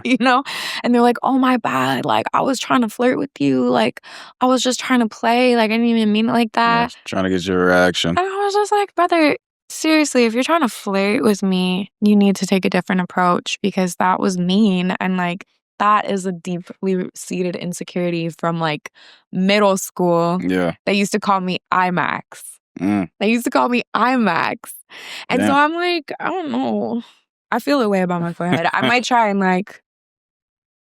You know? And they're like, oh my bad. Like, I was trying to flirt with you. Like, I was just trying to play. Like, I didn't even mean it like that. Yeah, trying to get your reaction. And I was just like, brother, seriously, if you're trying to flirt with me, you need to take a different approach because that was mean. And like, that is a deeply seated insecurity from like middle school. Yeah. They used to call me IMAX. They used to call me IMAX. And so I'm like, I don't know. I feel a way about my forehead. I might try and like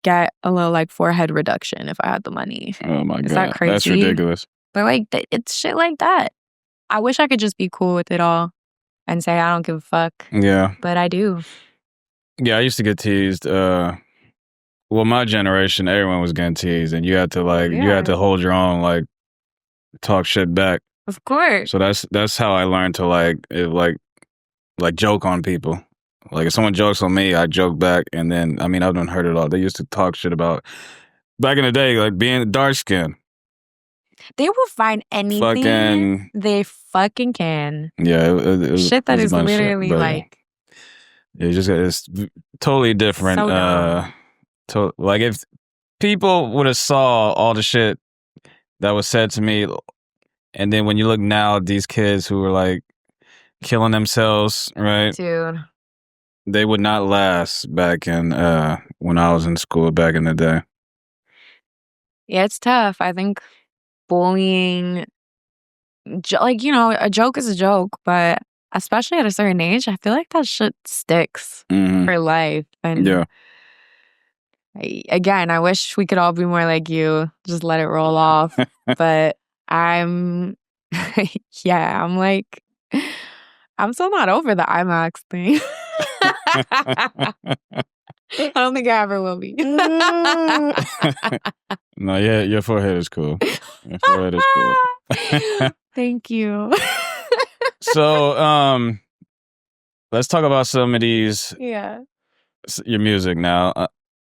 get a little like forehead reduction if I had the money. Oh my God. Is that crazy? That's ridiculous. But like, it's shit like that. I wish I could just be cool with it all and say I don't give a fuck. Yeah. But I do. Yeah, I used to get teased. Well, my generation, everyone was getting teased, and you had to like you had to hold your own, like talk shit back. Of course. So that's how I learned to like joke on people. Like if someone jokes on me, I joke back, and then I mean I've done heard it all. They used to talk shit about back in the day, like being dark skinned. They will find anything they fucking can. Yeah, it was shit that is literally shit, like it's totally different. So like if people would have saw all the shit that was said to me, and then when you look now at these kids who were like killing themselves, right? Dude. They would not last back in when I was in school back in the day. Yeah, it's tough. I think bullying, like, you know, a joke is a joke, but especially at a certain age, I feel like that shit sticks for life. And yeah. Again, I wish we could all be more like you. Just let it roll off. But I'm like, I'm still not over the IMAX thing. I don't think I ever will be. No, yeah, your forehead is cool. Your forehead is cool. Thank you. So, let's talk about some of these. Yeah. Your music now.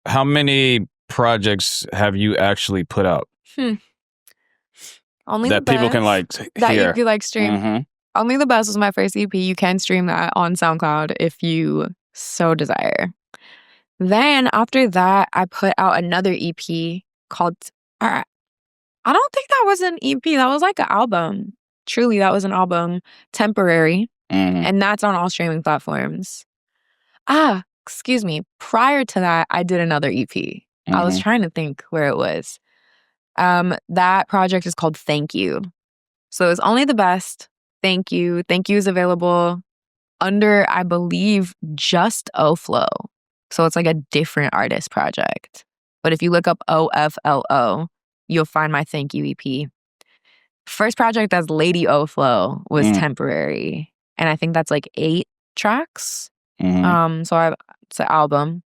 How many projects have you actually put out? Only that the people best can like that hear. you could like stream. Only the Best was my first EP. You can stream that on SoundCloud if you so desire. Then after that, I put out another EP called. I don't think that was an EP. That was like an album. Truly, that was an album. Temporary, and that's on all streaming platforms. Excuse me. Prior to that, I did another EP. I was trying to think where it was. That project is called Thank You. So it's only the best. Thank You. Thank You is available under, I believe, just OFLO. So it's like a different artist project. But if you look up OFLO, you'll find my Thank You EP. First project as Lady OFLO was Temporary. And I think that's like 8 tracks. So it's an album.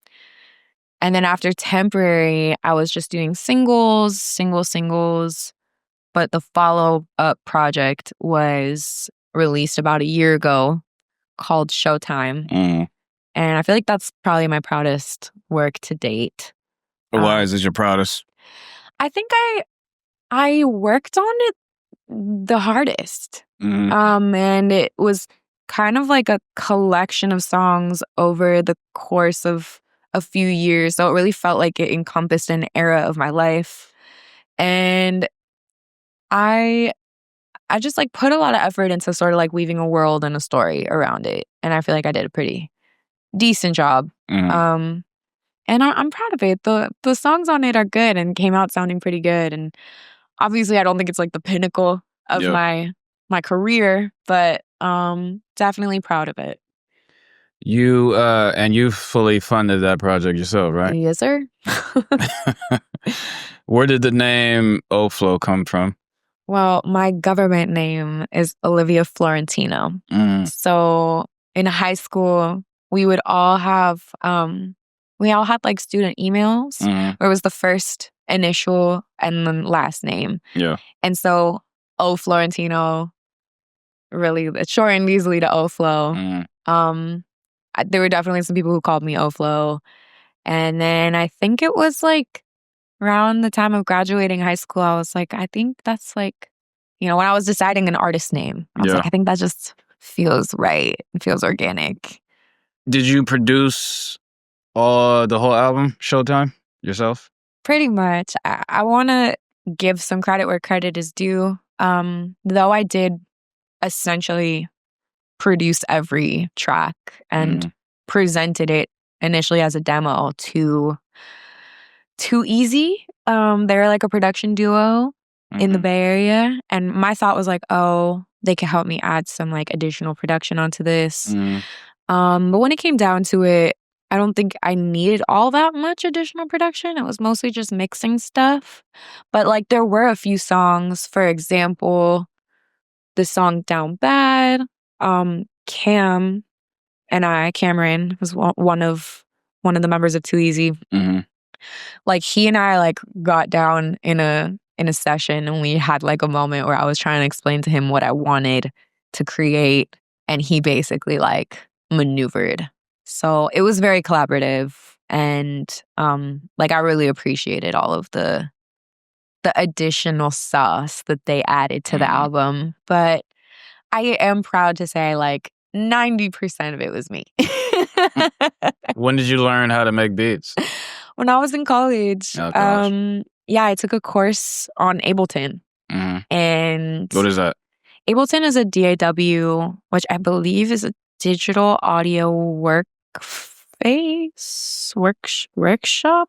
And then after Temporary, I was just doing singles. But the follow-up project was released about a year ago called Showtime. Mm. And I feel like that's probably my proudest work to date. Why is it your proudest? I think I worked on it the hardest. And it was kind of like a collection of songs over the course of a few years. So it really felt like it encompassed an era of my life. And I just like put a lot of effort into sort of like weaving a world and a story around it. And I feel like I did a pretty decent job. And I'm proud of it. The songs on it are good and came out sounding pretty good. And obviously I don't think it's like the pinnacle of my career, but definitely proud of it. You fully funded that project yourself, right? Yes, sir. Where did the name OFLO come from? Well, my government name is Olivia Florentino. So in high school, we would all have we all had like student emails where it was the first initial and then last name. Yeah. And so O Florentino, really it's shortened easily to OFLO. There were definitely some people who called me OFLO. And then I think it was like around the time of graduating high school, I was like, I think that's like, when I was deciding an artist name, I was like, I think that just feels right. It feels organic. Did you produce the whole album, Showtime, yourself? Pretty much. I want to give some credit where credit is due. Though I did essentially produce every track and presented it initially as a demo to Too Easy. They're like a production duo in the Bay Area. And my thought was like, oh, they could help me add some like additional production onto this. But when it came down to it, I don't think I needed all that much additional production. It was mostly just mixing stuff. But like there were a few songs, for example, the song Down Bad, Cameron was one of the members of Too Easy. Like he and I like got down in a session and we had like a moment where I was trying to explain to him what I wanted to create and he basically like maneuvered. So it was very collaborative and like I really appreciated all of the additional sauce that they added to the album. But I am proud to say like 90% of it was me. When did you learn how to make beats? When I was in college. I took a course on Ableton. And what is that? Ableton is a DAW, which I believe is a digital audio workshop.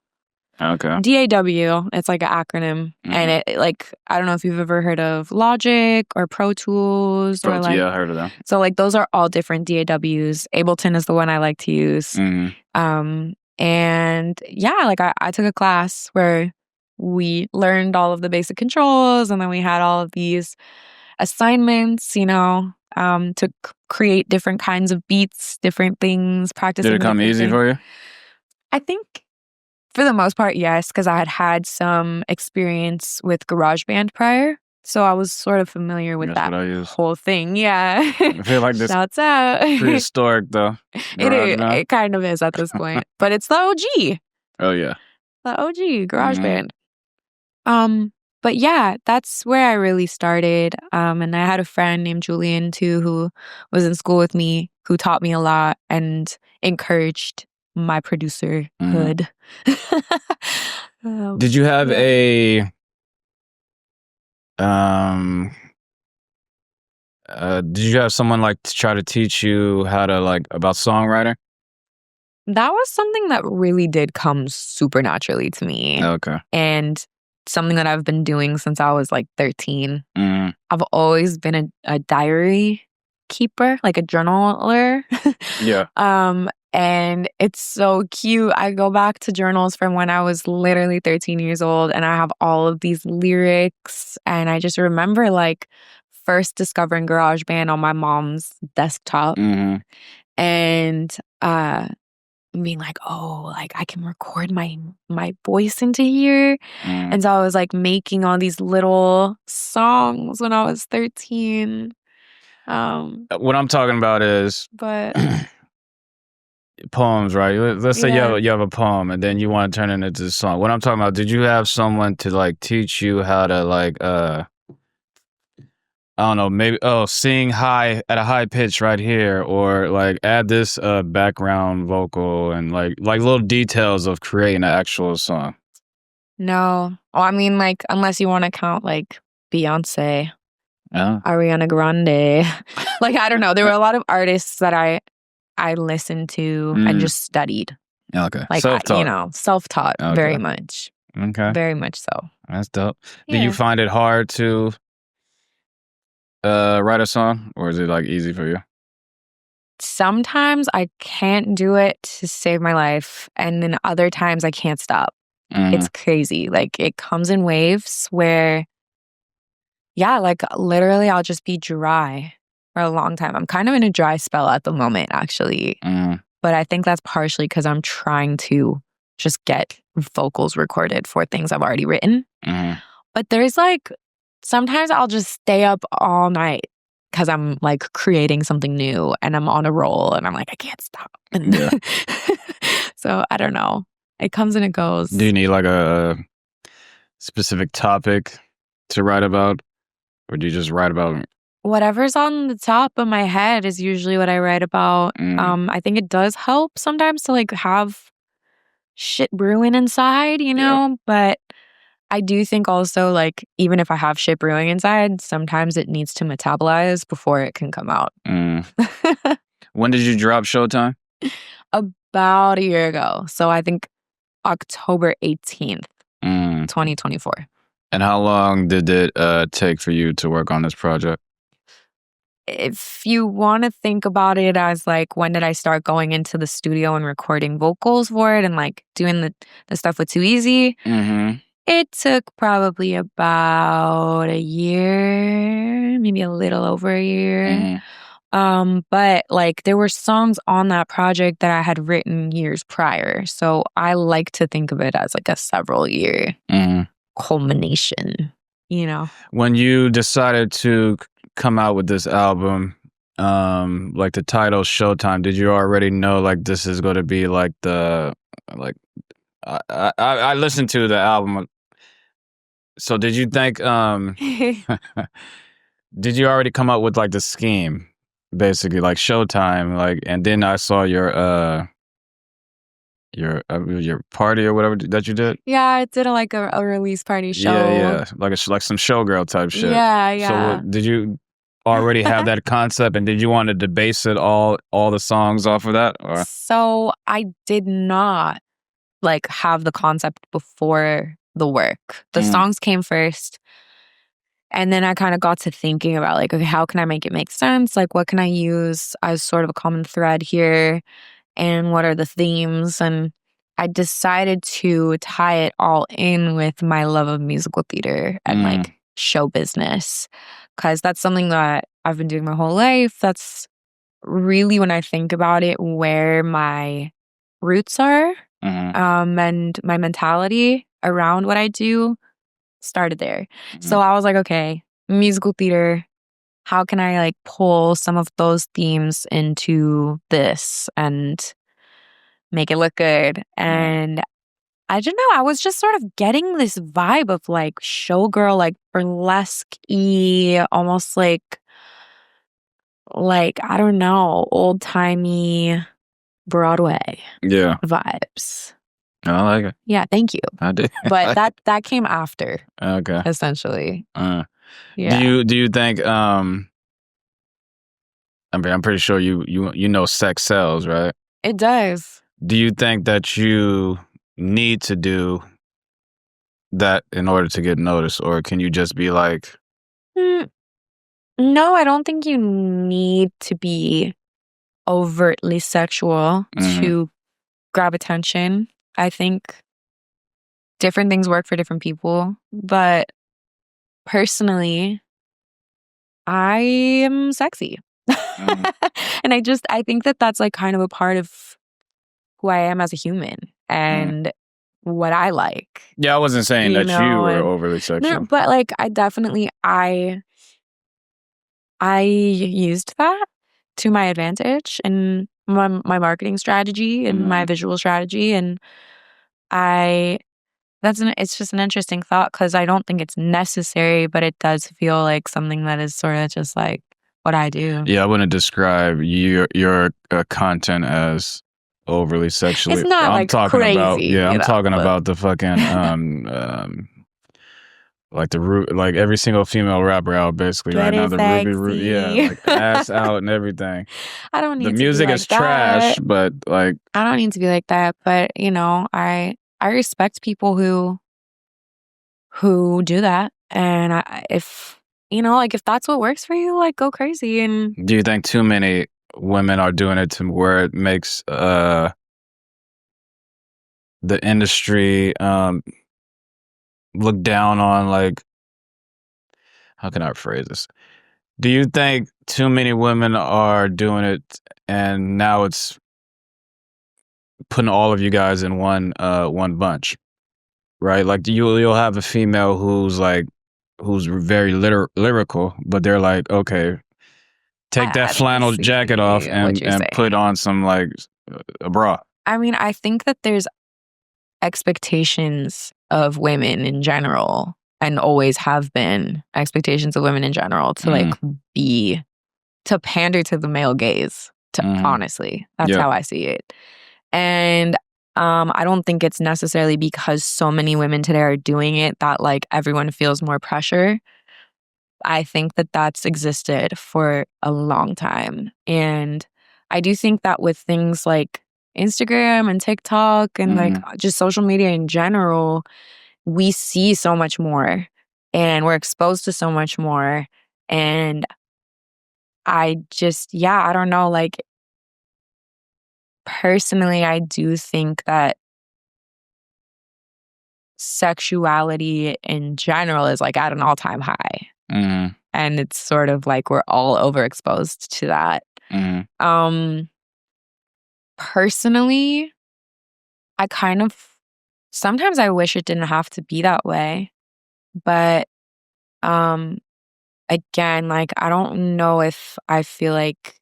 Okay. DAW, it's like an acronym. And it like, I don't know if you've ever heard of Logic or Pro Tools or like. Yeah, I heard of that. So like those are all different DAWs. Ableton is the one I like to use. And yeah, like I took a class where we learned all of the basic controls and then we had all of these assignments, to create different kinds of beats, different things, practicing. Did it come easy for you? I think for the most part, yes, because I had some experience with GarageBand prior. So I was sort of familiar with that whole thing. Yeah. I feel like this Shouts out. prehistoric though. It kind of is at this point. But it's the OG. Oh yeah. The OG GarageBand. But yeah, that's where I really started. And I had a friend named Julian too, who was in school with me, who taught me a lot and encouraged my producerhood. Did you have did you have someone like to try to teach you how to like about songwriting? That was something that really did come super naturally to me. Okay. And something that I've been doing since I was like 13. I've always been a diary keeper, like a journaler. Yeah. And it's so cute. I go back to journals from when I was literally 13 years old and I have all of these lyrics. And I just remember like first discovering GarageBand on my mom's desktop. And being like, oh, like I can record my voice into here. And so I was like making all these little songs when I was 13. What I'm talking about is But poems, right? Let's say yeah. you have a poem and then you want to turn it into a song. What I'm talking about, did you have someone to like teach you how to like I don't know, maybe sing high at a high pitch right here, or like add this background vocal and like little details of creating an actual song? No. Oh, I mean, like, unless you want to count like Beyonce, Yeah. Ariana Grande. Like, I don't know. There were a lot of artists that I listened to and just studied. Okay. Like, Self-taught. Self-taught, Okay. very much. Okay. Very much so. That's dope. Yeah. Do you find it hard to write a song, or is it like easy for you? Sometimes I can't do it to save my life, and then other times I can't stop. It's crazy. Like, it comes in waves where, yeah, like literally I'll just be dry for a long time. I'm kind of in a dry spell at the moment, actually. But I think that's partially because I'm trying to just get vocals recorded for things I've already written. But there's like, sometimes I'll just stay up all night because I'm like creating something new and I'm on a roll and I'm like, I can't stop. Yeah. So I don't know. It comes and it goes. Do you need like a specific topic to write about, or do you just write about whatever's on the top of my head is usually what I write about. I think it does help sometimes to like have shit brewing inside, you know? But I do think also like even if I have shit brewing inside, sometimes it needs to metabolize before it can come out. When did you drop Showtime? About a year ago. So I think October 18th, 2024. And how long did it take for you to work on this project? If you want to think about it as like, when did I start going into the studio and recording vocals for it and like doing the stuff with Too Easy, it took probably about a year, maybe a little over a year. But like there were songs on that project that I had written years prior. So I like to think of it as like a several year culmination, you know? When you decided to come out with this album, like the title Showtime, did you already know like this is going to be like the like I listened to the album, so did you think did you already come up with like the scheme basically like Showtime, like, and then I saw your party or whatever that you did? Yeah, I did like a release party show. Yeah, like like some showgirl type shit. Yeah. So did you already have that concept, and did you want to base it all the songs off of that, or? So I did not like have the concept before the work. The songs came first. And then I kind of got to thinking about like, okay, how can I make it make sense? Like, what can I use as sort of a common thread here? And what are the themes? And I decided to tie it all in with my love of musical theater and like show business, because that's something that I've been doing my whole life. That's really, when I think about it, where my roots are. And my mentality around what I do started there. So I was like, okay, musical theater, how can I like pull some of those themes into this and make it look good? And I don't know, I was just sort of getting this vibe of like showgirl, like burlesque-y, almost like I don't know, old-timey Broadway vibes. I like it. Yeah, thank you. I did. But that came after. Okay. Essentially. Yeah. Do you think I mean, I'm pretty sure you know sex sells, right? It does. Do you think that you need to do that in order to get noticed, or can you just be like? No, I don't think you need to be overtly sexual to grab attention. I think different things work for different people, but personally, I am sexy. And I think that that's like kind of a part of who I am as a human and what I like. Yeah, I wasn't saying that you were overly sexual. No, but like I definitely I used that to my advantage and my marketing strategy and my visual strategy, and it's just an interesting thought because I don't think it's necessary, but it does feel like something that is sort of just like what I do. Yeah, I wouldn't describe your content as overly sexually. It's not I'm like talking crazy. about I'm talking but about the fucking like like every single female rapper out basically right now. The sexy. Ruby, yeah, like ass out and everything. I don't need the to music be like is trash, that. but like I don't need to be like that. But I respect people who do that, and if that's what works for you, like go crazy. And do you think too many women are doing it to where it makes the industry look down on, like, how can I phrase this? Do you think too many women are doing it and now it's putting all of you guys in one bunch, right? Like you'll have a female who's very lyrical, but they're like, okay, take that flannel jacket off and put on some like a bra. I mean, I think that there's expectations of women in general, and always have been expectations of women in general to like to pander to the male gaze. Honestly, that's how I see it. And I don't think it's necessarily because so many women today are doing it that like everyone feels more pressure. I think that that's existed for a long time. And I do think that with things like Instagram and TikTok and like just social media in general, we see so much more and we're exposed to so much more. And I don't know, like personally, I do think that sexuality in general is like at an all-time high. And it's sort of like we're all overexposed to that. Personally, I kind of sometimes I wish it didn't have to be that way. But again, like I don't know if I feel like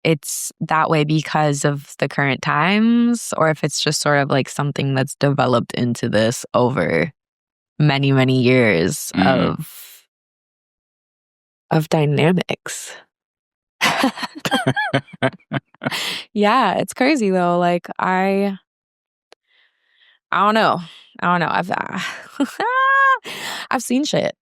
it's that way because of the current times, or if it's just sort of like something that's developed into this over many, many years of dynamics. Yeah, it's crazy though. Like I don't know. I've seen shit.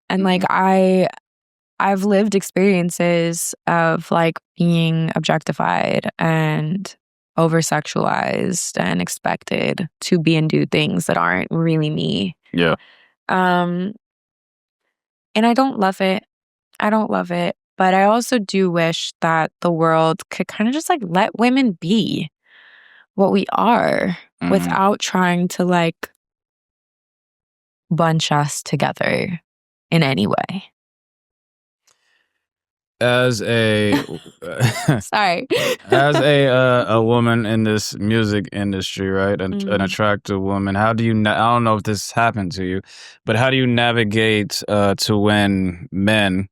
And like I've lived experiences of like being objectified and over sexualized and expected to be and do things that aren't really me. Yeah. And I don't love it. But I also do wish that the world could kind of just like let women be what we are without trying to like bunch us together in any way. As a sorry, as a woman in this music industry, right? An attractive woman. How do you? I don't know if this happened to you, but how do you navigate to when men,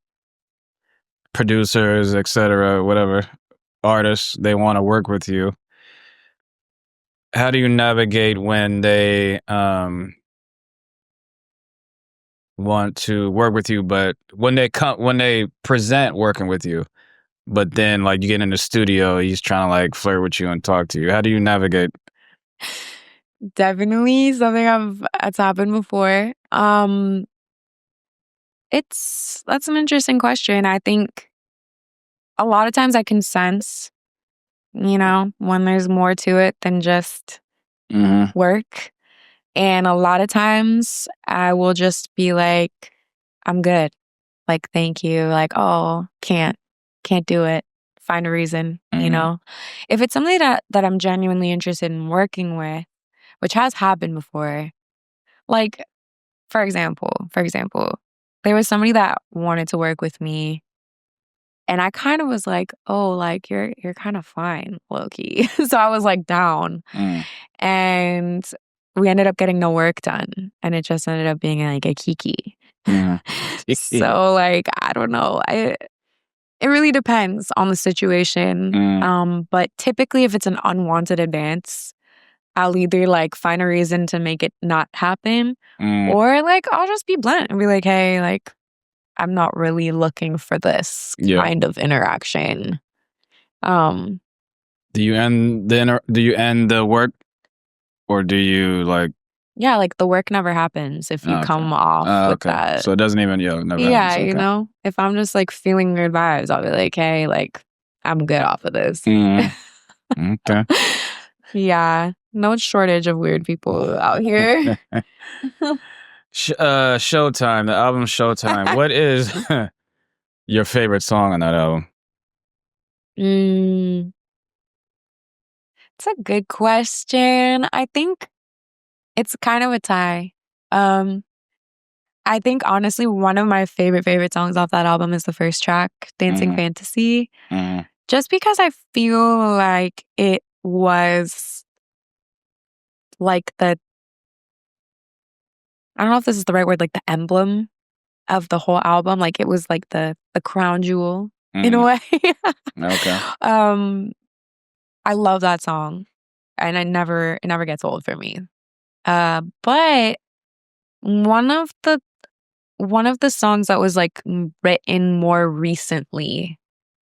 producers, etc., whatever, artists, they want to work with you? How do you navigate when they want to work with you, but when they present working with you, but then like you get in the studio, he's trying to like flirt with you and talk to you? How do you navigate? Definitely something that's happened before. That's an interesting question. I think a lot of times I can sense, when there's more to it than just work. And a lot of times I will just be like, I'm good. Like, thank you. Like, oh, can't do it. Find a reason, If it's something that I'm genuinely interested in working with, which has happened before. Like, for example, there was somebody that wanted to work with me And I kind of was like, oh, like you're kind of fine, low-key. So I was like down. And we ended up getting no work done. And it just ended up being like a kiki. So like, I don't know. It really depends on the situation. But typically if it's an unwanted advance, I'll either like find a reason to make it not happen, or like I'll just be blunt and be like, hey, like I'm not really looking for this kind of interaction. Do you end the work, or do you like? Yeah, like the work never happens if you come off with that. So it doesn't even never yeah, happens. Okay. you know, if I'm just like feeling good vibes, I'll be like, hey, like I'm good off of this. Okay. Yeah, no shortage of weird people out here. Showtime, the album Showtime. What is your favorite song on that album? It's a good question. I think it's kind of a tie. I think honestly one of my favorite songs off that album is the first track, Dancing Fantasy. Just because I feel like it was like I don't know if this is the right word, like the emblem of the whole album. Like it was like the crown jewel in a way. Okay. I love that song, and it never gets old for me. But one of the songs that was like written more recently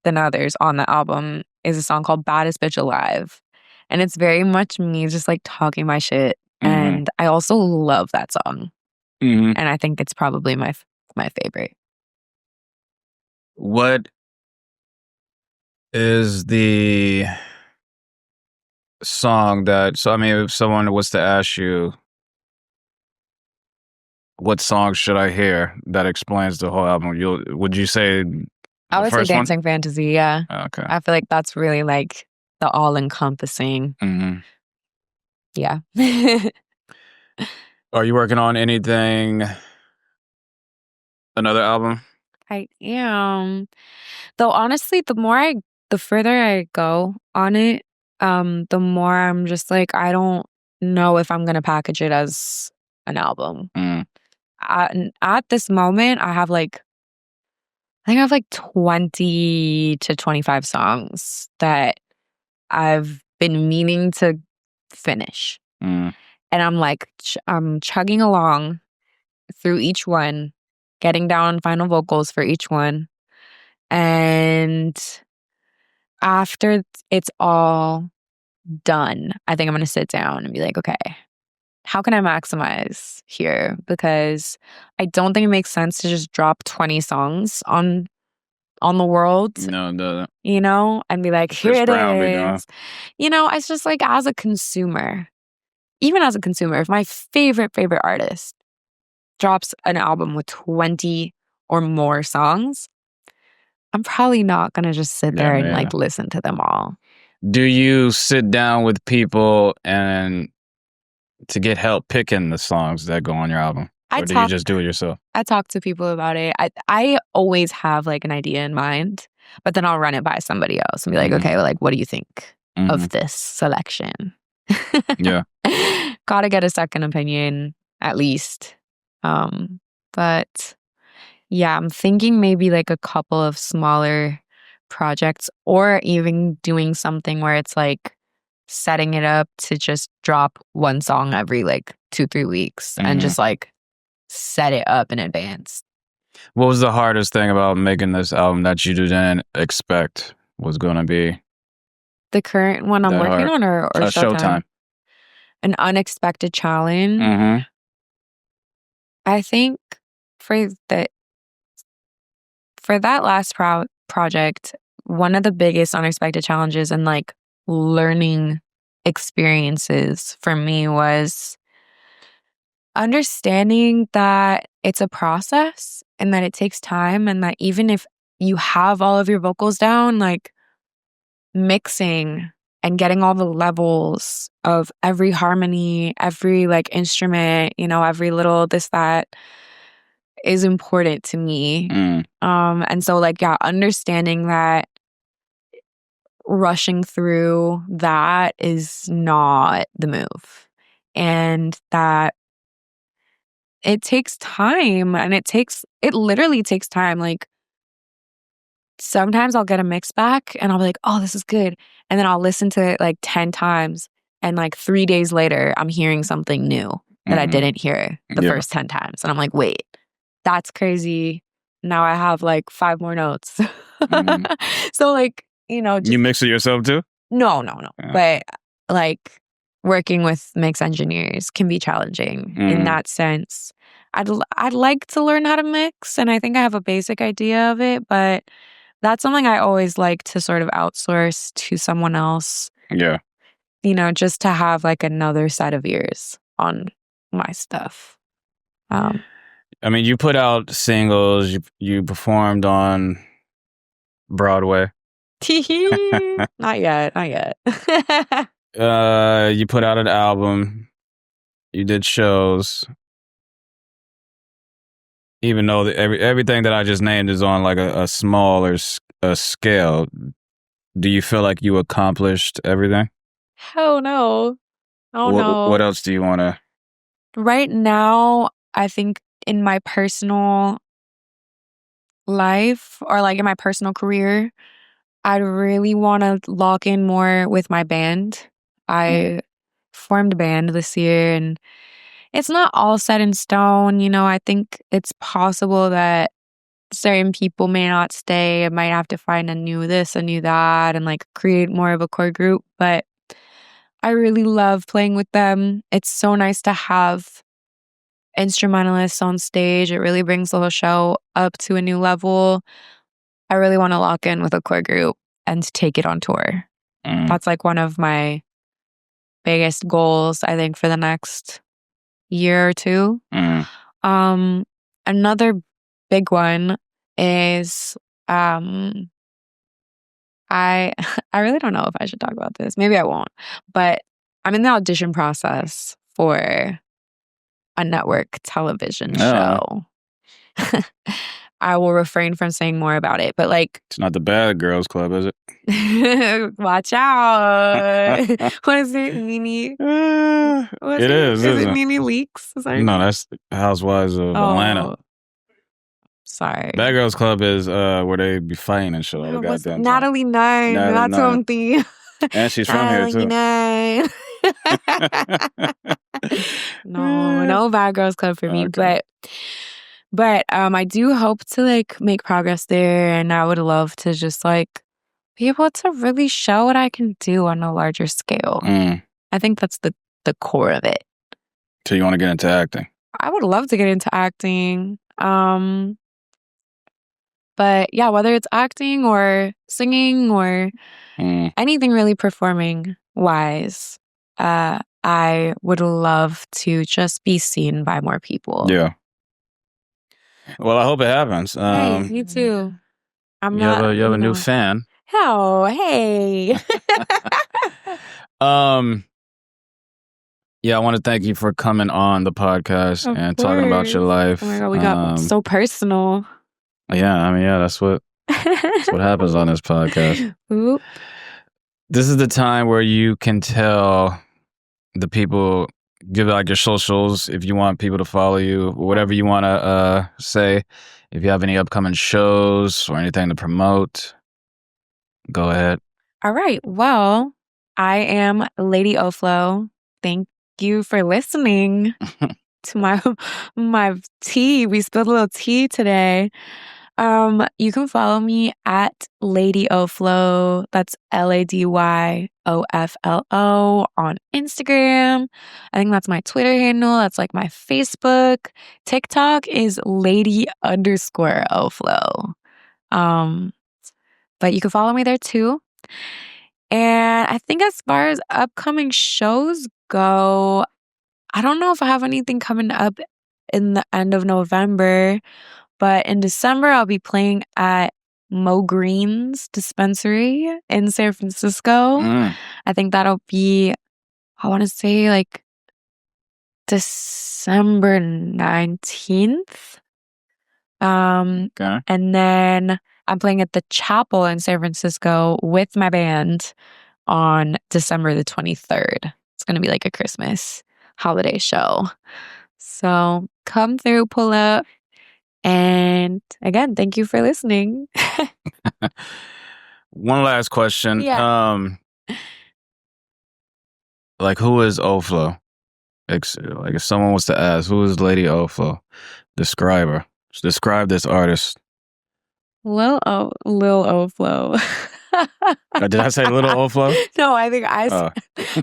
than others on the album is a song called Baddest Bitch Alive. And it's very much me just like talking my shit. And I also love that song. And I think it's probably my favorite. What is the song that, so I mean, if someone was to ask you, what song should I hear that explains the whole album, would you say I would say first one? Dancing Fantasy, yeah. Okay. I feel like that's really like the all-encompassing. Yeah. Are you working on anything, another album? I am. Though honestly, the further I go on it, the more I'm just like, I don't know if I'm gonna package it as an album. At this moment, I think I have like 20 to 25 songs that I've been meaning to finish. And I'm like, I'm chugging along through each one, getting down final vocals for each one. And after it's all done, I think I'm going to sit down and be like, okay, how can I maximize here? Because I don't think it makes sense to just drop 20 songs on the world. No, it doesn't. You know, and be like, here it is. You know, it's just like as a consumer, even as a consumer, if my favorite artist drops an album with 20 or more songs, I'm probably not going to just sit there and like listen to them all. Do you sit down with people and to get help picking the songs that go on your album? Or do you just do it yourself? I talk to people about it. I always have like an idea in mind, but then I'll run it by somebody else and be like, okay, well, like, what do you think of this selection? Yeah. Gotta get a second opinion at least. But yeah, I'm thinking maybe like a couple of smaller projects, or even doing something where it's like setting it up to just drop one song every like 2-3 weeks and just like set it up in advance. What was the hardest thing about making this album that you didn't expect was going to be? The current one I'm working on, or Showtime? An unexpected challenge. I think for that last project, one of the biggest unexpected challenges and like learning experiences for me was understanding that it's a process and that it takes time, and that even if you have all of your vocals down, like mixing and getting all the levels of every harmony, every like instrument, you know, every little this, that, is important to me. And so like, yeah, understanding that rushing through that is not the move, and that it takes time, and it literally takes time. Like, sometimes I'll get a mix back and I'll be like, oh, this is good. And then I'll listen to it like 10 times. And like 3 days later, I'm hearing something new that I didn't hear the first 10 times. And I'm like, wait, that's crazy. Now I have like 5 more notes. So like, just, you mix it yourself too? No. Yeah. But like, working with mix engineers can be challenging in that sense. I'd like to learn how to mix, and I think I have a basic idea of it, but that's something I always like to sort of outsource to someone else. Yeah. Just to have like another set of ears on my stuff. I mean, you put out singles, you performed on Broadway. Not yet. You put out an album. You did shows. Even though everything that I just named is on like a smaller scale, do you feel like you accomplished everything? Hell no. Oh no. What else do you want to? Right now, I think in my personal life, or like in my personal career, I'd really want to lock in more with my band. I formed a band this year, and it's not all set in stone. I think it's possible that certain people may not stay. I might have to find a new this, a new that, and like create more of a core group. But I really love playing with them. It's so nice to have instrumentalists on stage. It really brings the whole show up to a new level. I really want to lock in with a core group and take it on tour. That's like one of my biggest goals, I think, for the next year or two. Another big one is I really don't know if I should talk about this. Maybe I won't. But I'm in the audition process for a network television show. I will refrain from saying more about it, but like, it's not the Bad Girls Club, is it? Watch out. What is it? Nene? It is. Is it Nene Leakes? No, that's Housewives of Atlanta. Sorry. Bad Girls Club is where they be fighting and shit all the goddamn time. Natalie Nine. That's something. And she's from here too. No Bad Girls Club for me. Okay. But I do hope to like make progress there, and I would love to just like be able to really show what I can do on a larger scale. I think that's the core of it. So you want to get into acting? I would love to get into acting. But yeah, whether it's acting or singing or anything really performing wise, I would love to just be seen by more people. Yeah. Well, I hope it happens. Hey, me too. You have a new fan. Oh, hey. Yeah, I want to thank you for coming on the podcast and talking about your life. Oh my God, we got so personal. Yeah, that's what happens on this podcast. Oop. This is the time where you can tell the people, give like your socials if you want people to follow you, whatever you want to say. If you have any upcoming shows or anything to promote, go ahead. All right. Well, I am Lady OFLO. Thank you for listening to my tea. We spilled a little tea today. You can follow me at Lady OFLO. That's LadyOFLO on Instagram. I think that's my Twitter handle. That's like my Facebook. TikTok is Lady_OFLO. But you can follow me there too. And I think as far as upcoming shows go, I don't know if I have anything coming up in the end of November. But in December, I'll be playing at Mo Green's dispensary in San Francisco. I think that'll be, I want to say like December 19th. Okay. And then I'm playing at the Chapel in San Francisco with my band on December the 23rd. It's going to be like a Christmas holiday show. So come through, pull up. And again, thank you for listening. One last question. Yeah. Like, who is OFLO? Like, if someone was to ask, who is Lady OFLO? Describe her. Describe this artist. Lil OFLO. Did I say Little OFLO? No, I think I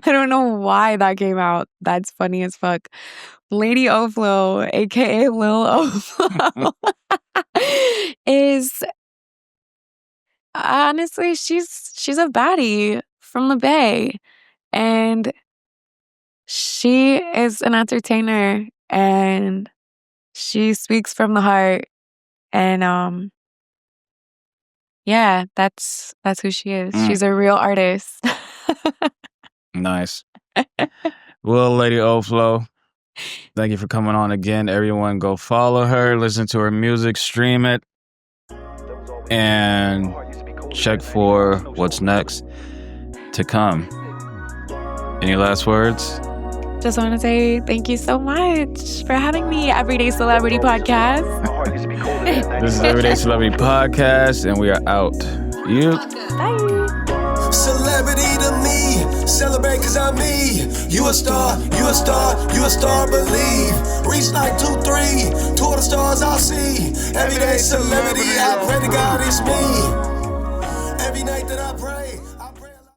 don't know why that came out. That's funny as fuck. Lady OFLO, aka Lil OFLO, is honestly she's a baddie from the Bay, and she is an entertainer, and she speaks from the heart, and yeah, that's who she is. She's a real artist. Nice. Well, Lady OFLO, thank you for coming on again. Everyone go follow her, listen to her music, stream it, and check for what's next to come. Any last words? Just want to say thank you so much for having me, Everyday Celebrity Podcast. This is Everyday Celebrity Podcast, and we are out. You. Bye. Celebrity to me, celebrate cause I'm me. You a star, you a star, you a star, believe. Reach like 2, 3, 2 of the stars I'll see. Everyday celebrity, I pray to God it's me. Every night that I pray.